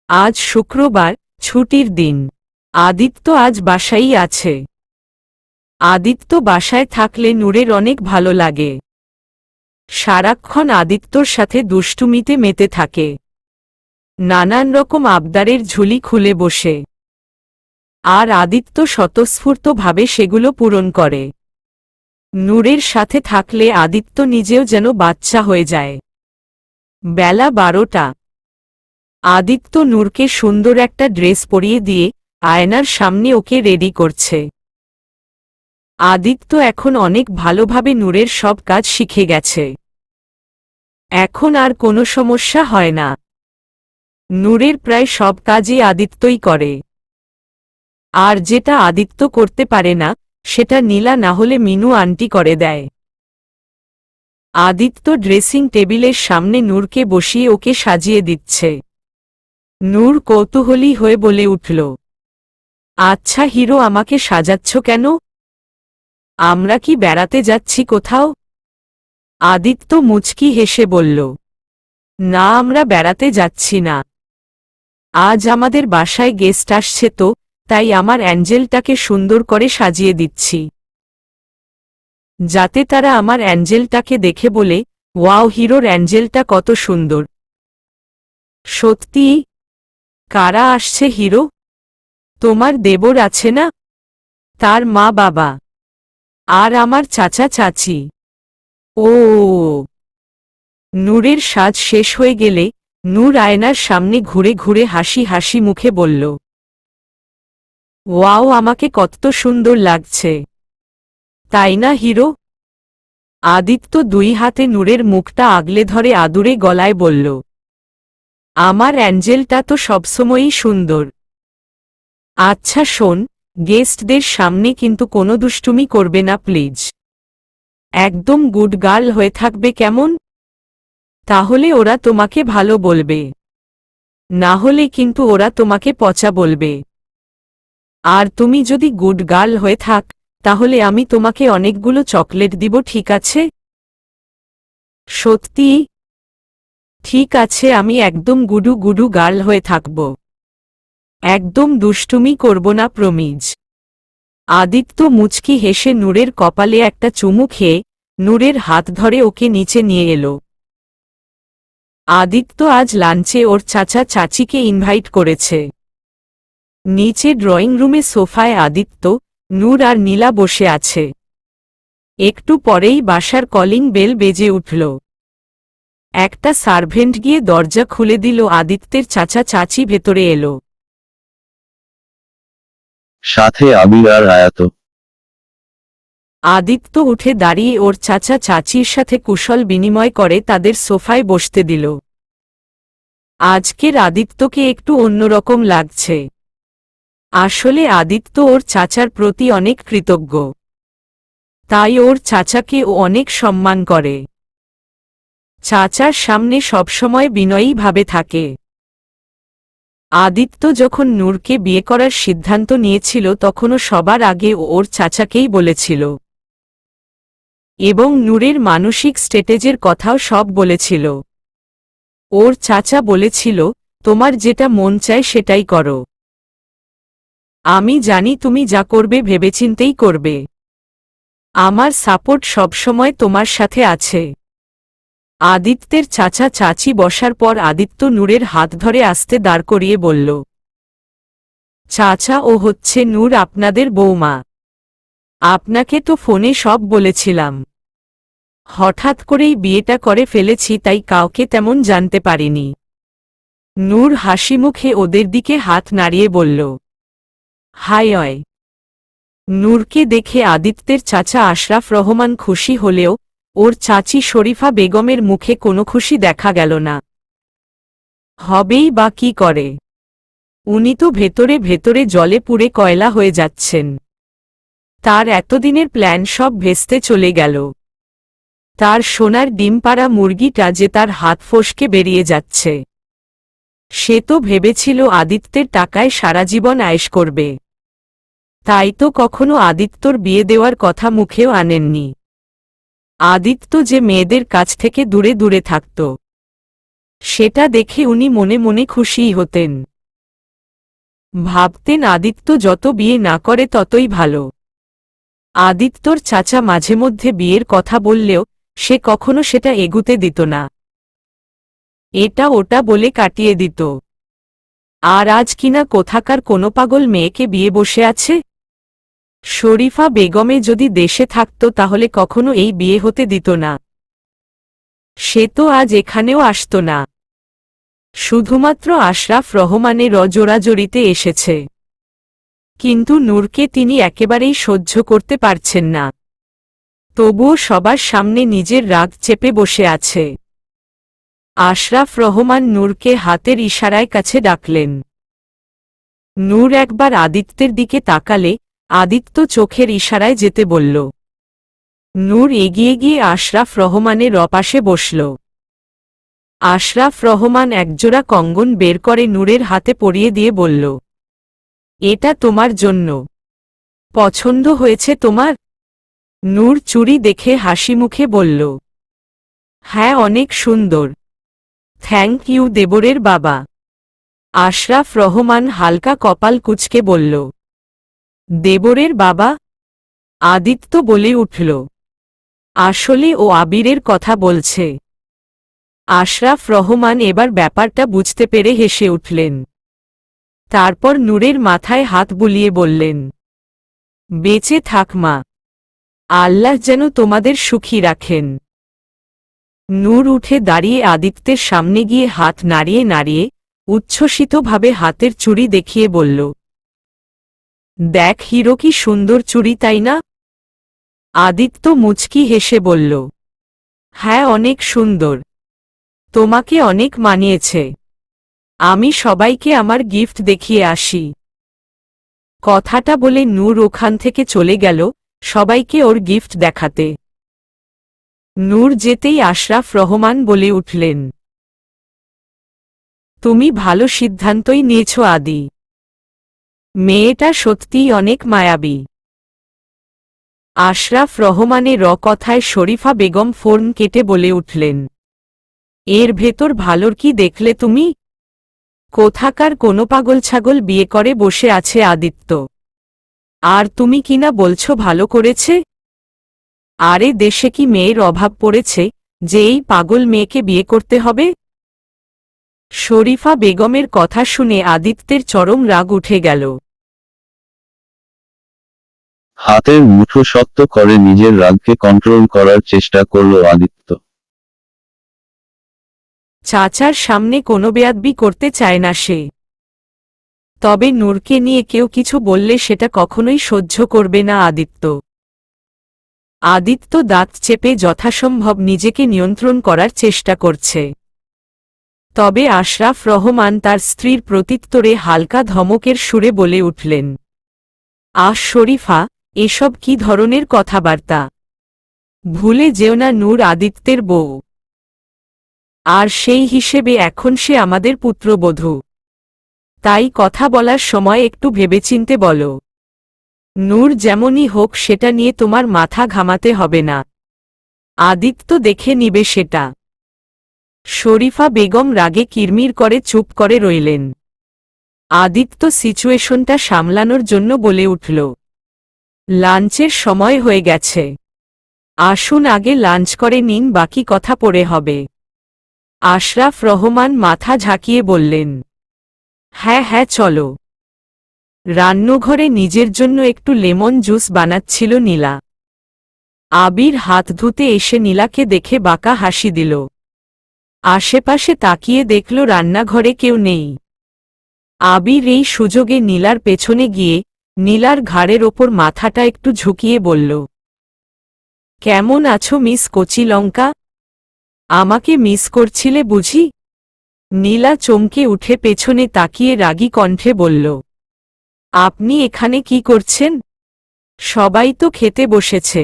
আজ শুক্রবার, ছুটির দিন। আদিত্য আজ বাসায়ই আছে। আদিত্য বাসায় থাকলে নূরের অনেক ভালো লাগে। সারাক্ষণ আদিত্যর সাথে দুষ্টুমিতে মেতে থাকে। নানান রকম আবদারের ঝুলি খুলে বসে। আর আদিত্য স্বতঃস্ফূর্তভাবে সেগুলো পূরণ করে। নূরের সাথে থাকলে আদিত্য নিজেও যেন বাচ্চা হয়ে যায়। বেলা 12টা। আদিত্য নূরকে সুন্দর একটা ড্রেস পরিয়ে দিয়ে আয়নার সামনে ওকে রেডি করছে। আদিত্য এখন অনেক ভালোভাবে নূরের সব কাজ শিখে গেছে। এখন আর কোনো সমস্যা হয় না। নূরের প্রায় সব কাজই আদিত্যই করে। আর যেটা আদিত্য করতে পারে না, সেটা নীলা না হলে মিনু আন্টি করে দেয়। আদিত্য ড্রেসিং টেবিলের সামনে নূরকে বসিয়ে ওকে সাজিয়ে দিচ্ছে। নূর কৌতূহলী হয়ে বলে উঠল, আচ্ছা হিরো, আমাকে সাজাচ্ছ কেন? আমরা কি বেড়াতে যাচ্ছি কোথাও? আদিত্য মুচকি হেসে বলল, না, আমরা বেড়াতে যাচ্ছি না। আজ আমাদের বাসায় গেস্ট আসছে, তো তাই আমার অ্যাঞ্জেলটাকে সুন্দর করে সাজিয়ে দিচ্ছি, যাতে তারা আমার অ্যাঞ্জেলটাকে দেখে বলে, ওয়াও, হিরোর অ্যাঞ্জেলটা কত সুন্দর। সত্যি? কারা আসছে হিরো? তোমার দেবর আছে না, তার মা বাবা, আর আমার চাচা চাচি। ও। নূরের সাজ শেষ হয়ে গেলে নূর আয়নার সামনে ঘুরে ঘুরে হাসি হাসি মুখে বলল, ওয়াও, আমাকে কত সুন্দর লাগছে, তাই না হিরো? আদিত্য দুই হাতে নূরের মুখটা আগলে ধরে আদুরে গলায় বলল, আমার অ্যাঞ্জেলটা তো সবসময়ই সুন্দর। আচ্ছা শোন, গেস্টদের সামনে কিন্তু কোনো দুষ্টুমি করবে না প্লিজ। একদম গুড গার্ল হয়ে থাকবে, কেমন? তাহলে ওরা তোমাকে ভালো বলবে, না হলে কিন্তু ওরা তোমাকে পচা বলবে। আর তুমি যদি গুড গার্ল হয়ে থাক, তাহলে আমি তোমাকে অনেকগুলো চকলেট দিব, ঠিক আছে? সত্যি? ঠিক আছে, আমি একদম গুডু গুডু গার্ল হয়ে থাকব। একদম দুষ্টুমি করব না, প্রমিজ। আদিত্য মুচকি হেসে নূরের কপালে একটা চুমু খেয়ে নূরের হাত ধরে ওকে নিচে নিয়ে এলো। আদিত্য আজ লাঞ্চে ওর চাচা চাচিকে ইনভাইট করেছে। নিচে ড্রয়িং রুমে সোফায় আদিত্য, নূর আর নীলা বসে আছে। একটু পরেই বাসার কলিং বেল বেজে উঠল। একটা সার্ভেন্ট গিয়ে দরজা খুলে দিল। আদিত্যের চাচা চাচি ভেতরে এলো। সাথে আবির আর আয়াত। আদিত্য উঠে দাঁড়িয়ে ওর চাচা চাচির সাথে কুশল বিনিময় করে তাদের সোফায় বসতে দিল। আজকের আদিত্যকে একটু অন্যরকম লাগছে। আসলে আদিত্য ওর চাচার প্রতি অনেক কৃতজ্ঞ, তাই ওর চাচাকে ও অনেক সম্মান করে। চাচার সামনে সবসময় বিনয়ী ভাবে থাকে। আদিত্য যখন নূরকে বিয়ে করার সিদ্ধান্ত নিয়েছিল, তখনও সবার আগে ও ওর চাচাকেই বলেছিল, এবং নূরের মানসিক স্টেটেজের কথাও সব বলেছিল। ওর চাচা বলেছিল, তোমার যেটা মন চায় সেটাই করো। আমি জানি তুমি যা করবে ভেবেচিন্তেই করবে। আমার সাপোর্ট সবসময় তোমার সাথে আছে। আদিত্যের চাচা চাচি বসার পর আদিত্য নূরের হাত ধরে আস্তে দাঁড় করিয়ে বলল, চাচা, ও হচ্ছে নূর, আপনাদের বৌমা। আপনাকে তো ফোনে সব বলেছিলাম। হঠাৎ করেই বিয়েটা করে ফেলেছি, তাই কাউকে তেমন জানতে পারিনি। নূর হাসিমুখে ওদের দিকে হাত নাড়িয়ে বলল, হাই অয়। নূরকে দেখে আদিত্যের চাচা আশরাফ রহমান খুশি হলেও ওর চাচি শরীফা বেগমের মুখে কোনো খুশি দেখা গেল না। হবেই বা কি করে, উনি তো ভেতরে ভেতরে জলে পুড়ে কয়লা হয়ে যাচ্ছেন। তার এতদিনের প্ল্যান সব ভেস্তে চলে গেল। তার সোনার ডিম পাড়া মুরগিটা যে তার হাত ফসকে বেরিয়ে যাচ্ছে। সে তো ভেবেছিল আদিত্যের টাকায় সারা জীবন আয়েশ করবে, তাই তো কখনো আদিত্যর বিয়ে দেওয়ার কথা মুখেও আনেননি। আদিত্য যে মেয়েদের কাছ থেকে দূরে দূরে থাকত, সেটা দেখে উনি মনে মনে খুশিই হতেন। ভাবতেন আদিত্য যত বিয়ে না করে ততই ভালো। আদিত্যর চাচা মাঝে মধ্যে বিয়ের কথা বললেও সে কখনো সেটা এগুতে দিত না। এটা ওটা বলে কাটিয়ে দিত। আর আজ কিনা কোথাকার কোনো পাগল মেয়েকে বিয়ে বসে আছে। শরীফা বেগমে যদি দেশে থাকত তাহলে কখনো এই বিয়ে হতে দিত না। সে তো আজ এখানেও আসত না, শুধুমাত্র আশরাফ রহমানের জোরাজোরিতে এসেছে। কিন্তু নূরকে তিনি একেবারেই সহ্য করতে পারছেন না। তবুও সবার সামনে নিজের রাগ চেপে বসে আছে। আশরাফ রহমান নূরকে হাতের ইশারায় কাছে ডাকলেন। নূর একবার আদিত্যের দিকে তাকালে আদিত্য চোখের ইশারায় যেতে বলল। নূর এগিয়ে গিয়ে আশরাফ রহমানের পাশে বসল। আশরাফ রহমান একজোড়া কঙ্গন বের করে নূরের হাতে পরিয়ে দিয়ে বলল, এটা তোমার জন্য। পছন্দ হয়েছে তোমার? নূর চুড়ি দেখে হাসি মুখে বলল, হ্যাঁ, অনেক সুন্দর। থ্যাংক ইউ দেবরের বাবা। আশরাফ রহমান হালকা কপাল কুঁচকে বলল, দেবরের বাবা? আদিত্য বলে উঠল, আসলে ও আবিরের কথা বলছে। আশরাফ রহমান এবার ব্যাপারটা বুঝতে পেরে হেসে উঠলেন। তারপর নূরের মাথায় হাত বুলিয়ে বললেন, বেঁচে থাক মা, আল্লাহ যেন তোমাদের সুখী রাখেন। নূর উঠে দাঁড়িয়ে আদিত্যের সামনে গিয়ে হাত নাড়িয়ে নাড়িয়ে উচ্ছ্বসিতভাবে হাতের চুড়ি দেখিয়ে বলল, দেখ হিরো, কি সুন্দর চুড়ি, তাই না? আদিত্য মুচকি হেসে বলল, হ্যাঁ, অনেক সুন্দর। তোমাকে অনেক মানিয়েছে। আমি সবাইকে আমার গিফট দেখিয়ে আসি। কথাটা বলে নূর ওখান থেকে চলে গেল সবাইকে ওর গিফট দেখাতে। নূর যেতেই আশরাফ রহমান বলে উঠলেন, তুমি ভালো সিদ্ধান্তই নিয়েছ আদি। মেয়েটা সত্যিই অনেক মায়াবী। আশরাফ রহমানের কথায় শরীফা বেগম ফোন কেটে বলে উঠলেন, এর ভেতর ভালোর কি দেখলে তুমি? কোথাকার কোনো পাগল ছাগল বিয়ে করে বসে আছে আদিত্য, আর তুমি কিনা বলছো ভালো করেছে? আরে দেশে কি মেয়ের অভাব পড়েছে যে এই পাগল মেয়েকে বিয়ে করতে হবে? শরীফা বেগমের কথা শুনে আদিত্যের চরম রাগ উঠে গেল। হাতের মুঠো শক্ত করে নিজের রাগকে কন্ট্রোল করার চেষ্টা করল আদিত্য। চাচার সামনে কোনো বেয়াদবি করতে চায় না সে। তবে নূরকে নিয়ে কেউ কিছু বললে সেটা কখনোই সহ্য করবে না আদিত্য। আদিত্য দাঁত চেপে যথাসম্ভব নিজেকে নিয়ন্ত্রণ করার চেষ্টা করছে। তবে আশরাফ রহমান তার স্ত্রীর প্রত্যুত্তরে হালকা ধমকের সুরে বলে উঠলেন, শরীফা, এসব কি ধরনের কথাবার্তা? ভুলে যেও না নূর আদিত্যের বউ। আর সেই হিসেবে এখন সে আমাদের পুত্রবধূ। তাই কথা বলার সময় একটু ভেবেচিন্তে বলো। নূর যেমনই হোক সেটা নিয়ে তোমার মাথা ঘামাতে হবে না। আদিত্য দেখে নিবে সেটা। শরীফা বেগম রাগে কিরমির করে চুপ করে রইলেন। আদিত্য সিচুয়েশনটা সামলানোর জন্য বলে উঠল, লাঞ্চের সময় হয়ে গেছে, আসুন আগে লাঞ্চ করে নিন, বাকি কথা পরে হবে। আশরাফ রহমান মাথা ঝাঁকিয়ে বললেন, হ্যাঁ হ্যাঁ, চলো। রান্নাঘরে নিজের জন্য একটু লেমন জুস বানাচ্ছিল নীলা। আবির হাত ধুতে এসে নীলাকে দেখে বাঁকা হাসি দিল। আশেপাশে তাকিয়ে দেখল রান্নাঘরে কেউ নেই। আবির এই সুযোগে নীলার পেছনে গিয়ে নীলার ঘাড়ের ওপর মাথাটা একটু ঝুঁকিয়ে বলল, কেমন আছো মিস কচি লঙ্কা? আমাকে মিস করছিলে বুঝি? নীলা চমকে উঠে পেছনে তাকিয়ে রাগী কণ্ঠে বলল, আপনি এখানে কি করছেন? সবাই তো খেতে বসেছে,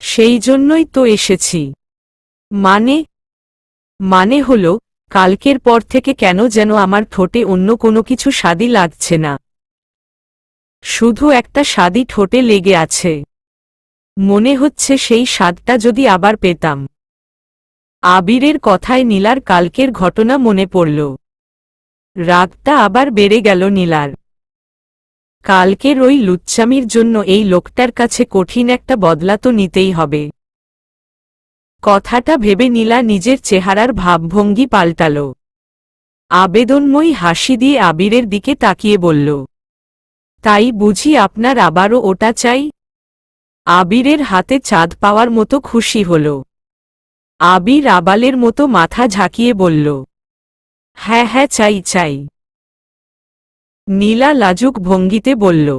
সেই জন্যই তো এসেছি। মানে হলো, কালকের পর থেকে কেন যেন আমার ঠোঁটে অন্য কোনো কিছু স্বাদই লাগছে না। শুধু একটা স্বাদই ঠোঁটে লেগে আছে। মনে হচ্ছে সেই স্বাদটা যদি আবার পেতাম। আবিরের কথায় নীলার কালকের ঘটনা মনে পড়ল। রাগটা আবার বেড়ে গেল নীলার। কালকের ওই লুচ্চামির জন্য এই লোকটার কাছে কঠিন একটা বদলা তো নিতেই হবে। কথাটা ভেবে নীলা নিজের চেহারার ভাবভঙ্গি পাল্টাল। আবেদনময়ী হাসি দিয়ে আবিরের দিকে তাকিয়ে বলল, তাই বুঝি আপনার আবারও ওটা চাই? আবিরের হাতে চাঁদ পাওয়ার মতো খুশি হল। আবির আবালের মতো মাথা ঝাঁকিয়ে বলল, হ্যাঁ হ্যাঁ চাই চাই। নীলা লাজুক ভঙ্গিতে বলল,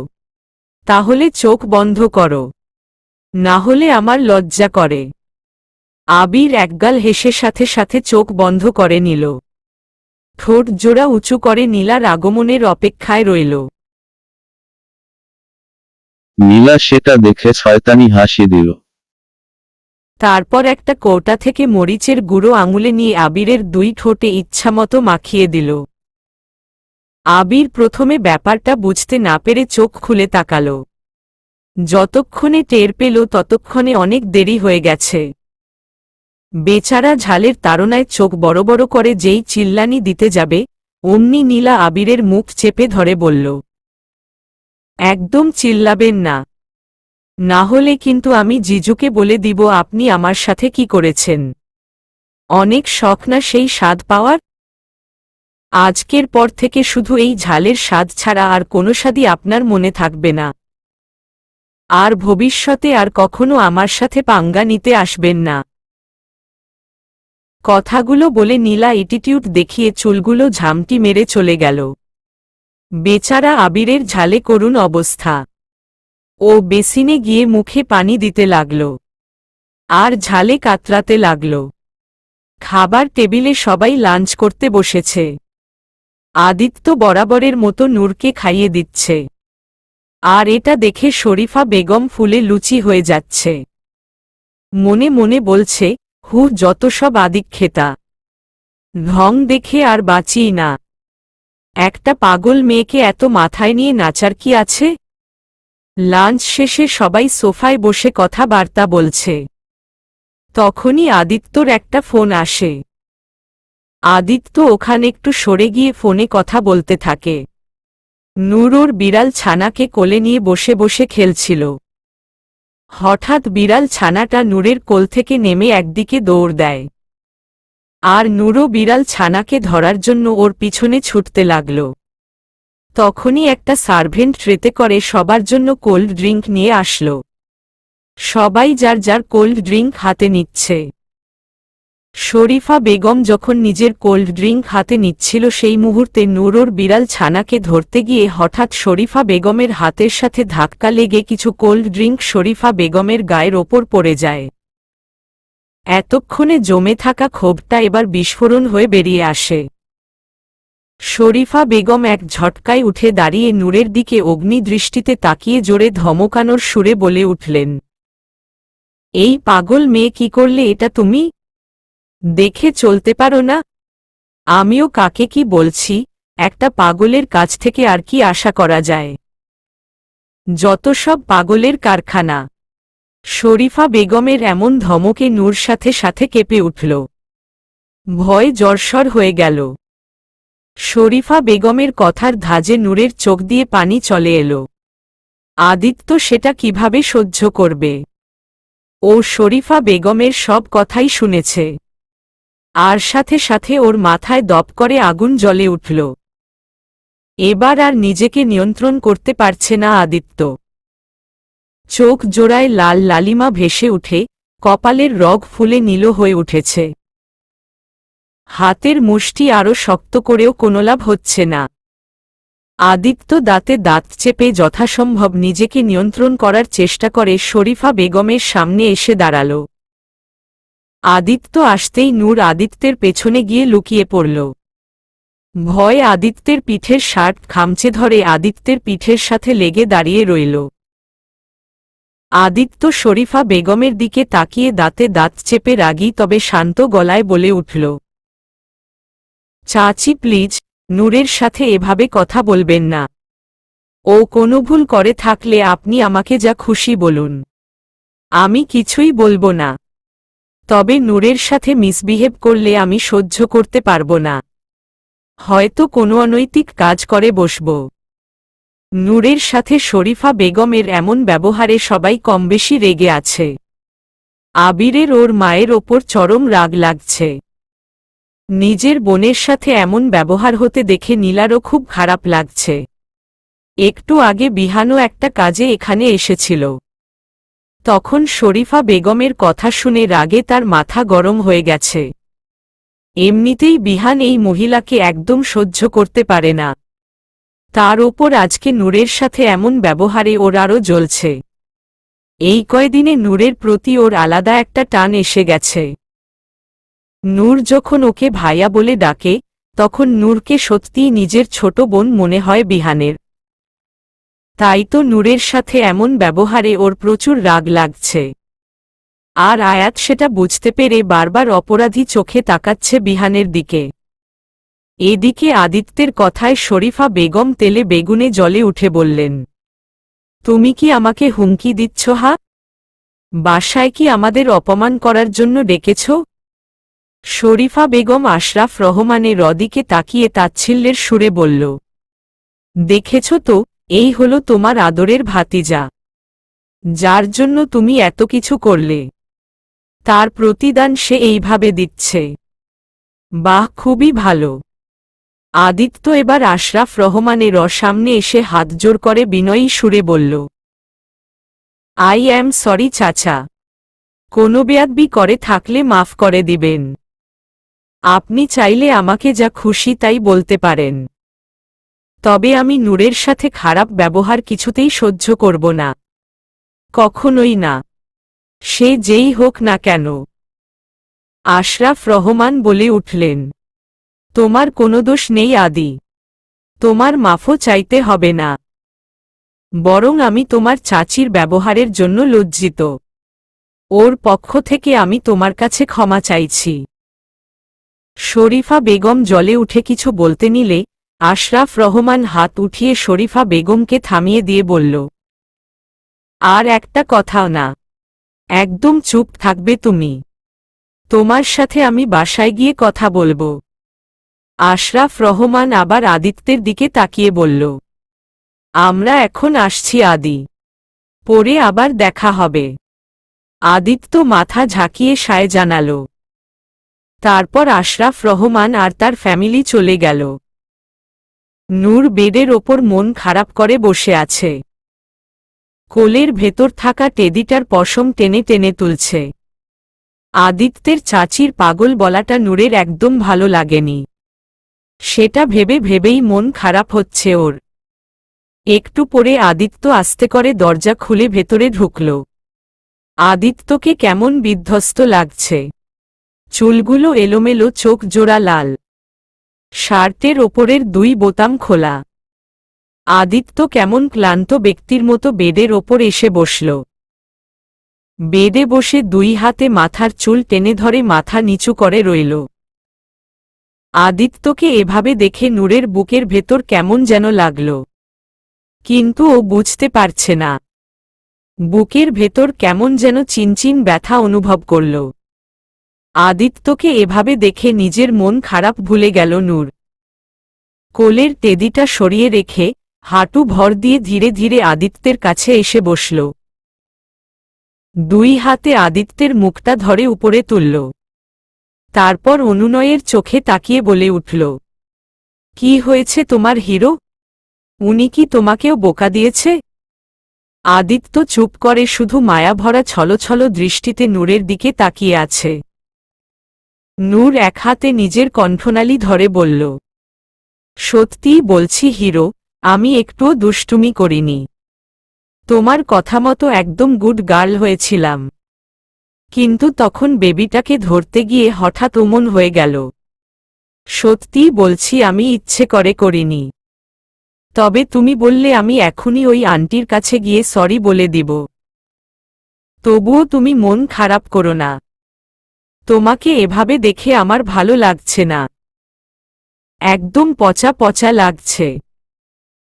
তাহলে চোখ বন্ধ করো, না হলে আমার লজ্জা করে। আবির একগাল হেসে সাথে সাথে চোখ বন্ধ করে নিল। ঠোঁট জোড়া উঁচু করে নীলার আগমনের অপেক্ষায় রইল। নীলা সেটা দেখে শয়তানি হাসি দিল। তারপর একটা কৌটা থেকে মরিচের গুঁড়ো আঙুলে নিয়ে আবিরের দুই ঠোঁটে ইচ্ছামতো মাখিয়ে দিল। আবির প্রথমে ব্যাপারটা বুঝতে না পেরে চোখ খুলে তাকাল। যতক্ষণে টের পেল ততক্ষণে অনেক দেরি হয়ে গেছে। বেচারা ঝালের তাড়নায় চোখ বড় বড় করে যেই চিল্লানি দিতে যাবে, অমনি নীলা আবিরের মুখ চেপে ধরে বলল, একদম চিল্লাবেন না, না হলে কিন্তু আমি জিজুকে বলে দিব আপনি আমার সাথে কি করেছেন। অনেক শখ না সেই স্বাদ পাওয়ার? আজকের পর থেকে শুধু এই ঝালের স্বাদ ছাড়া আর কোনো স্বাদই আপনার মনে থাকবে না। আর ভবিষ্যতে আর কখনো আমার সাথে পাঙ্গা নিতে আসবেন না। কথাগুলো বলে নীলা অ্যাটিটিউড দেখিয়ে চুলগুলো ঝামটি মেরে চলে গেল। বেচারা আবিরের ঝালে করুণ অবস্থা। ও বেসিনে গিয়ে মুখে পানি দিতে লাগল, আর ঝালে কাতরাতে লাগল। খাবার টেবিলে সবাই লাঞ্চ করতে বসেছে। আদিত্য বরাবরের মতো নূরকে খাইয়ে দিচ্ছে। আর এটা দেখে শরীফা বেগম ফুলে লুচি হয়ে যাচ্ছে। মনে মনে বলছে, যত সব আদিক্ষেতা, ঢং দেখে আর বাঁচি না। একটা পাগল মেয়েকে এত মাথায় নিয়ে নাচার কি আছে? লাঞ্চ শেষে সবাই সোফায় বসে কথাবার্তা বলছে। তখনই আদিত্যর একটা ফোন আসে। আদিত্য ওখানে একটু সরে গিয়ে ফোনে কথা বলতে থাকে। নূর ওর বিড়াল ছানাকে কোলে নিয়ে বসে বসে খেলছিল। হঠাৎ বিড়াল ছানাটা নূরের কোল থেকে নেমে একদিকে দৌড় দেয়। আর নূরও বিড়াল ছানাকে ধরার জন্য ওর পিছনে ছুটতে লাগল। তখনই একটা সার্ভেন্ট ট্রেতে করে সবার জন্য কোল্ড ড্রিঙ্ক নিয়ে আসলো। সবাই যার যার কোল্ড ড্রিঙ্ক হাতে নিচ্ছে। শরীফা বেগম যখন নিজের কোল্ড ড্রিঙ্ক হাতে নিচ্ছিল সেই মুহূর্তে নূর ওর বিড়াল ছানাকে ধরতে গিয়ে হঠাৎ শরীফা বেগমের হাতের সাথে ধাক্কা লেগে কিছু কোল্ড ড্রিঙ্ক শরীফা বেগমের গায়ের ওপর পড়ে যায়। এতক্ষণে জমে থাকা ক্ষোভটা এবার বিস্ফোরণ হয়ে বেরিয়ে আসে। শরীফা বেগম এক ঝটকায় উঠে দাঁড়িয়ে নূরের দিকে অগ্নিদৃষ্টিতে তাকিয়ে জোরে ধমকানোর সুরে বলে উঠলেন, এই পাগল মেয়ে কি করলে এটা তুমি? দেখে চলতে পারো না? আমিও কাকে কি বলছি, একটা পাগলের কাছ থেকে আর কি আশা করা যায়? যত সব পাগলের কারখানা। শরীফা বেগমের এমন ধমকে নূর সাথে সাথে কেঁপে উঠল। ভয় জর্জর হয়ে গেল। শরীফা বেগমের কথার ধাজে নূরের চোখ দিয়ে পানি চলে এলো। আদিত্য সেটা কিভাবে সহ্য করবে? ও শরীফা বেগমের সব কথাই শুনেছে। আর সাথে সাথে ওর মাথায় দপ করে আগুন জ্বলে উঠল। এবার আর নিজেকে নিয়ন্ত্রণ করতে পারছে না আদিত্য। চোখ জোড়ায় লাল লালিমা ভেসে উঠে কপালের রগ ফুলে নীল হয়ে উঠেছে। হাতের মুষ্টি আরও শক্ত করেও কোনো লাভ হচ্ছে না। আদিত্য দাঁতে দাঁত চেপে যথাসম্ভব নিজেকে নিয়ন্ত্রণ করার চেষ্টা করে শরীফা বেগমের সামনে এসে দাঁড়াল। আদিত্য আসতেই নূর আদিত্যের পেছনে গিয়ে লুকিয়ে পড়ল। ভয় আদিত্যের পিঠের শার্ট খামচে ধরে আদিত্যের পিঠের সাথে লেগে দাঁড়িয়ে রইল। আদিত্য শরীফা বেগমের দিকে তাকিয়ে দাঁতে দাঁত চেপে রাগী তবে শান্ত গলায় বলে উঠল, চাচি প্লিজ, নূরের সাথে এভাবে কথা বলবেন না। ও কোনো ভুল করে থাকলে আপনি আমাকে যা খুশি বলুন, আমি কিছুই বলবো না। তবে নূরের সাথে মিসবিহেভ করলে আমি সহ্য করতে পারবো না। হয়তো কোনো অনৈতিক কাজ করে বসব। নূরের সাথে শরীফা বেগমের এমন ব্যবহারে সবাই কমবেশি রেগে আছে। আবিরের ওর মায়ের ওপর চরম রাগ লাগছে। নিজের বোনের সাথে এমন ব্যবহার হতে দেখে নীলারও খুব খারাপ লাগছে। একটু আগে বিহানও একটা কাজে এখানে এসেছিল। তখন শরীফা বেগমের কথা শুনে রাগে তার মাথা গরম হয়ে গেছে। এমনিতেই বিহান এই মহিলাকে একদম সহ্য করতে পারে না। তার ওপর আজকে নূরের সাথে এমন ব্যবহারে ওর আরও জ্বলছে। এই কয়দিনে নূরের প্রতি ওর আলাদা একটা টান এসে গেছে। নূর যখন ওকে ভাইয়া বলে ডাকে, তখন নূরকে সত্যিই নিজের ছোট বোন মনে হয় বিহানের। তাই তো নূরের সাথে এমন ব্যবহারে ওর প্রচুর রাগ লাগছে। আর আয়াত সেটা বুঝতে পেরে বারবার অপরাধী চোখে তাকাচ্ছে বিহানের দিকে। এদিকে আদিত্যের কথায় শরীফা বেগম তেলে বেগুনে জলে উঠে বললেন, তুমি কি আমাকে হুমকি দিচ্ছ? বাসায় কি আমাদের অপমান করার জন্য ডেকেছ? শরীফা বেগম আশরাফ রহমানের দিকে তাকিয়ে তাচ্ছিল্যের সুরে বলল, দেখেছ তো, এই হলো তোমার আদরের ভাতিজা, যার জন্য তুমি এত কিছু করলে, তার প্রতিদান সে এইভাবে দিচ্ছে। বাহ, খুবই ভালো। আদিত্য এবার আশরাফ রহমানের সামনে এসে হাত জোড় করে বিনয়ী সুরে বলল, আই অ্যাম সরি চাচা, কোনো বেয়াদবি করে থাকলে মাফ করে দিবেন। আপনি চাইলে আমাকে যা খুশি তাই বলতে পারেন, তবে আমি নূরের সাথে খারাপ ব্যবহার কিছুতেই সহ্য করব না, কখনোই না, সে যেই হোক না কেন। আশরাফ রহমান বলে উঠলেন, তোমার কোনো দোষ নেই আদি, তোমার মাফও চাইতে হবে না, বরং আমি তোমার চাচির ব্যবহারের জন্য লজ্জিত। ওর পক্ষ থেকে আমি তোমার কাছে ক্ষমা চাইছি। শরীফা বেগম জলে উঠে কিছু বলতে নিলে আশরাফ রহমান হাত উঠিয়ে শরীফা বেগমকে থামিয়ে দিয়ে বলল, আর একটা কথাও না, একদম চুপ থাকবে তুমি, তোমার সাথে আমি বাসায় গিয়ে কথা বলবো। আশরাফ রহমান আবার আদিত্যের দিকে তাকিয়ে বলল, আমরা এখন আসছি আদি, পরে আবার দেখা হবে। আদিত্য মাথা ঝাঁকিয়ে সায় জানাল। তারপর আশরাফ রহমান আর তার ফ্যামিলি চলে গেল। নূর বেডের ওপর মন খারাপ করে বসে আছে। কোলের ভেতর থাকা টেডিটার পশম টেনে টেনে তুলছে। আদিত্যের চাচির পাগল বলাটা নূরের একদম ভালো লাগেনি। সেটা ভেবে ভেবেই মন খারাপ হচ্ছে ওর। একটু পরে আদিত্য আস্তে করে দরজা খুলে ভেতরে ঢুকল। আদিত্যকে কেমন বিধ্বস্ত লাগছে। চুলগুলো এলোমেলো, চোখ জোড়া লাল, শার্টের ওপরের দুই বোতাম খোলা। আদিত্য কেমন ক্লান্ত ব্যক্তির মতো বেডের ওপর এসে বসল। বেডে বসে দুই হাতে মাথার চুল টেনে ধরে মাথা নিচু করে রইল। আদিত্যকে এভাবে দেখে নূরের বুকের ভেতর কেমন যেন লাগল, কিন্তু ও বুঝতে পারছে না। বুকের ভেতর কেমন যেন চিনচিন ব্যথা অনুভব করল। আদিত্যকে এভাবে দেখে নিজের মন খারাপ ভুলে গেল নূর। কোলের টেডিটা সরিয়ে রেখে হাঁটু ভর দিয়ে ধীরে ধীরে আদিত্যের কাছে এসে বসল। দুই হাতে আদিত্যের মুখটা ধরে উপরে তুলল। তারপর অনুনয়ের চোখে তাকিয়ে বলে উঠল, কি হয়েছে তোমার হিরো? উনি কি তোমাকেও বোকা দিয়েছে? আদিত্য চুপ করে শুধু মায়াভরা ছলছল দৃষ্টিতে নূরের দিকে তাকিয়ে আছে। নূর এক হাতে নিজের কণ্ঠনালী ধরে বলল, সত্যিই বলছি হিরো, আমি একটুও দুষ্টুমি করিনি। তোমার কথা মতো একদম গুড গার্ল হয়েছিলাম, কিন্তু তখন বেবিটাকে ধরতে গিয়ে হঠাৎ অমন হয়ে গেল। সত্যিই বলছি আমি ইচ্ছে করে করিনি। তবে তুমি বললে আমি এখনই ওই আন্টির কাছে গিয়ে সরি বলে দিব। তবুও তুমি মন খারাপ করো না। তোমাকে এভাবে দেখে আমার ভালো লাগছে না, একদম পচা পচা লাগছে।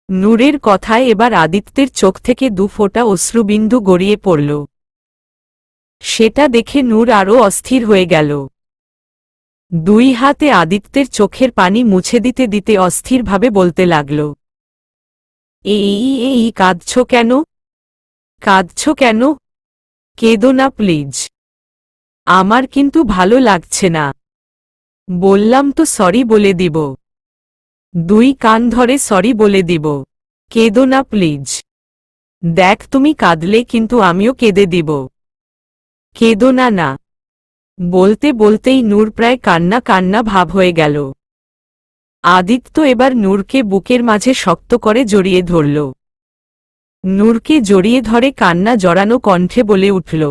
নূরের কথায় এবার আদিত্যের চোখ থেকে দু ফোঁটা অশ্রুবিন্দু গড়িয়ে পড়ল। সেটা দেখে নূর আরও অস্থির হয়ে গেল। দুই হাতে আদিত্যের চোখের পানি মুছে দিতে দিতে অস্থিরভাবে বলতে লাগল, এই কাঁদছ কেন? কাঁদছ কেন? কেঁদো না প্লিজ। আমার কিন্তু ভালো লাগছে না। বললাম তো সরি বলে দিব। দুই কান ধরে সরি বলে দিব। কেঁদো না প্লিজ। দেখ তুমি কাঁদলে কিন্তু আমিও কেঁদে দিব। কেঁদো না না। বলতে বলতেই নূর প্রায় কান্না কান্না ভাব হয়ে গেল। আদিত্য এবার নূরকে বুকের মাঝে শক্ত করে জড়িয়ে ধরল। নূরকে জড়িয়ে ধরে কান্না জড়ানো কণ্ঠে বলে উঠল,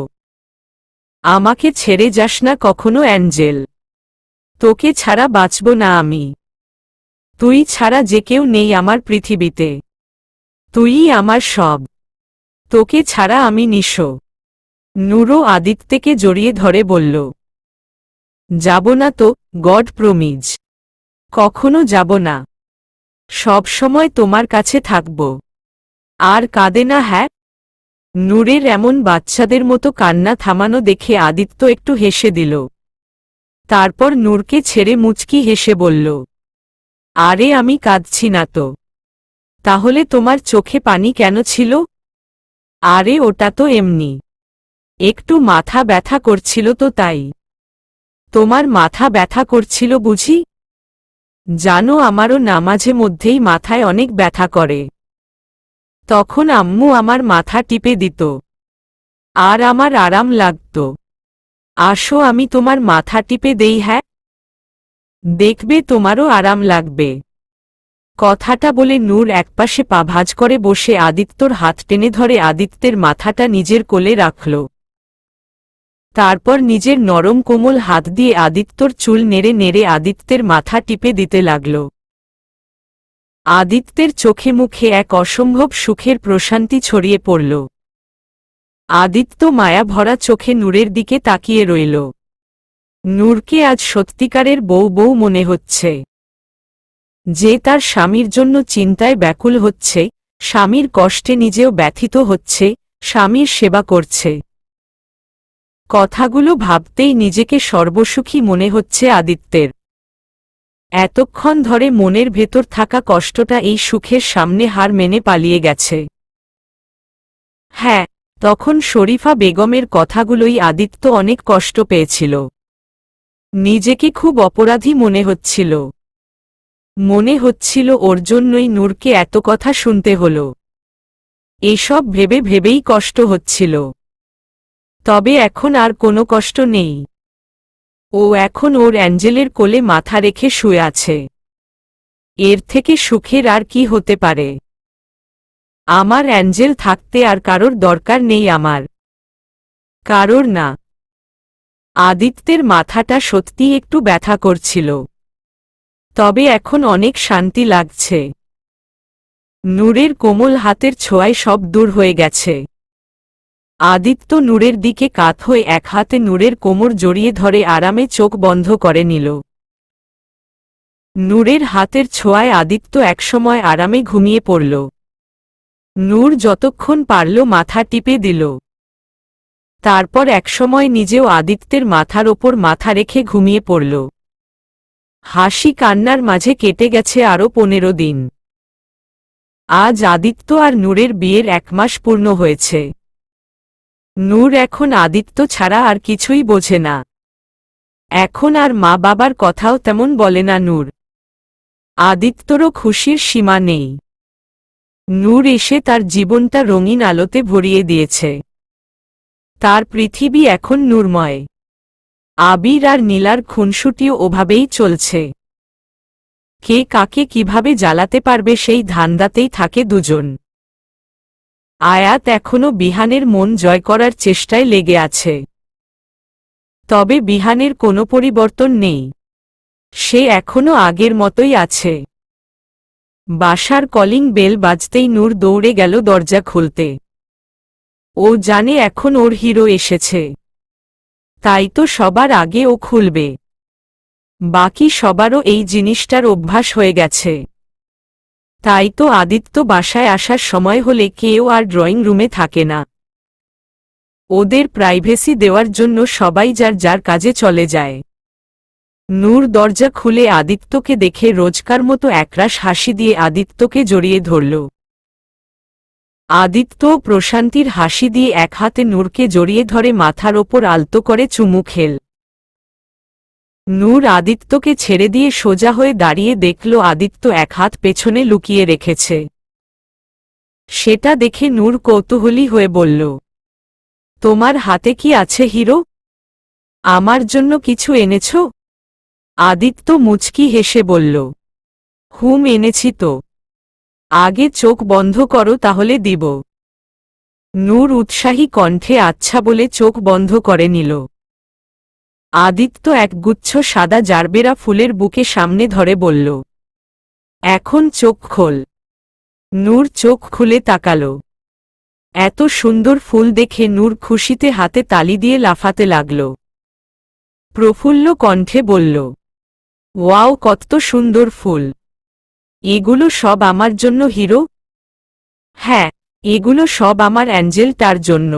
আমাকে ছেড়ে যাস না কখনো অ্যাঞ্জেল। তোকে ছাড়া বাঁচব না আমি। তুই ছাড়া যে কেউ নেই আমার পৃথিবীতে। তুইই আমার সব। তোকে ছাড়া আমি নিঃস্ব। নূরও আদিত্যকে জড়িয়ে ধরে বলল, যাব না তো, গড প্রমিজ। কখনো যাব না। সব সময় তোমার কাছে থাকব। আর কাঁদে না হ্যাঁ? নূরের এমন বাচ্চাদের মতো কান্না থামানো দেখে আদিত্য একটু হেসে দিল। তারপর নূরকে ছেড়ে মুচকি হেসে বলল, আরে আমি কাঁদছি না তো। তাহলে তোমার চোখে পানি কেন ছিল? আরে ওটা তো এমনি। একটু মাথা ব্যথা করছিল তো তাই। তোমার মাথা ব্যথা করছিল বুঝি? জানো আমারও না মাঝে মধ্যেই মাথায় অনেক ব্যথা করে। তখন আম্মু আমার মাথা টিপে দিত। আর আমার আরাম লাগত। আসো আমি তোমার মাথা টিপে দেই হ্যাঁ? দেখবে তোমারও আরাম লাগবে। কথাটা বলে নূর একপাশে পা ভাঁজ করে বসে আদিত্যর হাত টেনে ধরে আদিত্যের মাথাটা নিজের কোলে রাখল। তারপর নিজের নরম কোমল হাত দিয়ে আদিত্যর চুল নেড়ে নেড়ে আদিত্যের মাথা টিপে দিতে লাগল। আদিত্যের চোখে মুখে এক অসম্ভব সুখের প্রশান্তি ছড়িয়ে পড়ল। আদিত্য মায়া ভরা চোখে নূরের দিকে তাকিয়ে রইল। নূরকে আজ সত্যিকারের বউ বউ মনে হচ্ছে। যে তার স্বামীর জন্য চিন্তায় ব্যাকুল হচ্ছে, স্বামীর কষ্টে নিজেও ব্যথিত হচ্ছে, স্বামীর সেবা করছে। কথাগুলো ভাবতেই নিজেকে সর্বসুখী মনে হচ্ছে আদিত্যের। এতক্ষণ ধরে মনের ভেতর থাকা কষ্টটা এই সুখের সামনে হার মেনে পালিয়ে গেছে। হ্যাঁ, তখন শরীফা বেগমের কথাগুলোই আদিত্য অনেক কষ্ট পেয়েছিল। নিজেকে খুব অপরাধী মনে হচ্ছিল। মনে হচ্ছিল ওর জন্যই নূরকে এত কথা শুনতে হল। এসব ভেবে ভেবেই কষ্ট হচ্ছিল। তবে এখন আর কোনো কষ্ট নেই। ও এখন ওর অ্যাঞ্জেলের কোলে মাথা রেখে শুয়ে আছে। এর থেকে সুখের আর কি হতে পারে? আমার অ্যাঞ্জেল থাকতে আর কারোর দরকার নেই আমার। কারোর না। আদিত্যের মাথাটা সত্যি একটু ব্যথা করছিল। তবে এখন অনেক শান্তি লাগছে। নূরের কোমল হাতের ছোঁয়ায় সব দূর হয়ে গেছে। আদিত্য নূরের দিকে কাত হয়ে এক হাতে নূরের কোমর জড়িয়ে ধরে আরামে চোখ বন্ধ করে নিল। নূরের হাতের ছোঁয়ায় আদিত্য একসময় আরামে ঘুমিয়ে পড়ল। নূর যতক্ষণ পারল মাথা টিপে দিল। তারপর একসময় নিজেও আদিত্যের মাথার ওপর মাথা রেখে ঘুমিয়ে পড়ল। হাসি কান্নার মাঝে কেটে গেছে আরও 15 দিন। আজ আদিত্য আর নূরের বিয়ের 1 মাস পূর্ণ হয়েছে। নূর এখন আদিত্য ছাড়া আর কিছুই বোঝে না। এখন আর মা বাবার কথাও তেমন বলে না নূর। আদিত্যরও খুশির সীমা নেই। নূর এসে তার জীবনটা রঙিন আলোতে ভরিয়ে দিয়েছে। তার পৃথিবী এখন নূরময়। আবির আর নীলার খুনসুটিও ওভাবেই চলছে। কে কাকে কিভাবে জ্বালাতে পারবে সেই ধান্দাতেই থাকে দুজন। আয়াত এখনো বিহানের মন জয় করার চেষ্টায় লেগে আছে। তবে বিহানের কোনো পরিবর্তন নেই। সে এখনো আগের মতোই আছে। বাসার কলিং বেল বাজতেই নূর দৌড়ে গেল দরজা খুলতে। ও জানে এখন ওর হিরো এসেছে। তাই তো সবার আগে ও খুলবে। বাকি সবারও এই জিনিসটার অভ্যাস হয়ে গেছে। তাই তো আদিত্য বাসায় আসার সময় হলে কেউ আর ড্রয়িং রুমে থাকে না। ওদের প্রাইভেসি দেওয়ার জন্য সবাই যার যার কাজে চলে যায়। নূর দরজা খুলে আদিত্যকে দেখে রোজকার মতো একরাশ হাসি দিয়ে আদিত্যকে জড়িয়ে ধরল। আদিত্য প্রশান্তির হাসি দিয়ে এক হাতে নূরকে জড়িয়ে ধরে মাথার ওপর আলতো করে চুমু খেল। নূর আদিত্যকে ছেড়ে দিয়ে সোজা হয়ে দাঁড়িয়ে দেখল আদিত্য এক হাত পেছনে লুকিয়ে রেখেছে। সেটা দেখে নূর কৌতূহলী হয়ে বলল, তোমার হাতে কি আছে হিরো? আমার জন্য কিছু এনেছ? আদিত্য মুচকি হেসে বলল, এনেছি তো। আগে চোখ বন্ধ করো, তাহলে দিব। নূর উৎসাহী কণ্ঠে আচ্ছা বলে চোখ বন্ধ করে নিল। আদিত্য একগুচ্ছ সাদা জারবেরা ফুলের বুকে সামনে ধরে বলল, এখন চোখ খোল। নূর চোখ খুলে তাকাল। এত সুন্দর ফুল দেখে নূর খুশিতে হাতে তালি দিয়ে লাফাতে লাগল। প্রফুল্ল কণ্ঠে বলল, ওয়াও, কত সুন্দর ফুল! এগুলো সব আমার জন্য হিরো? হ্যাঁ, এগুলো সব আমার অ্যাঞ্জেলটার জন্য।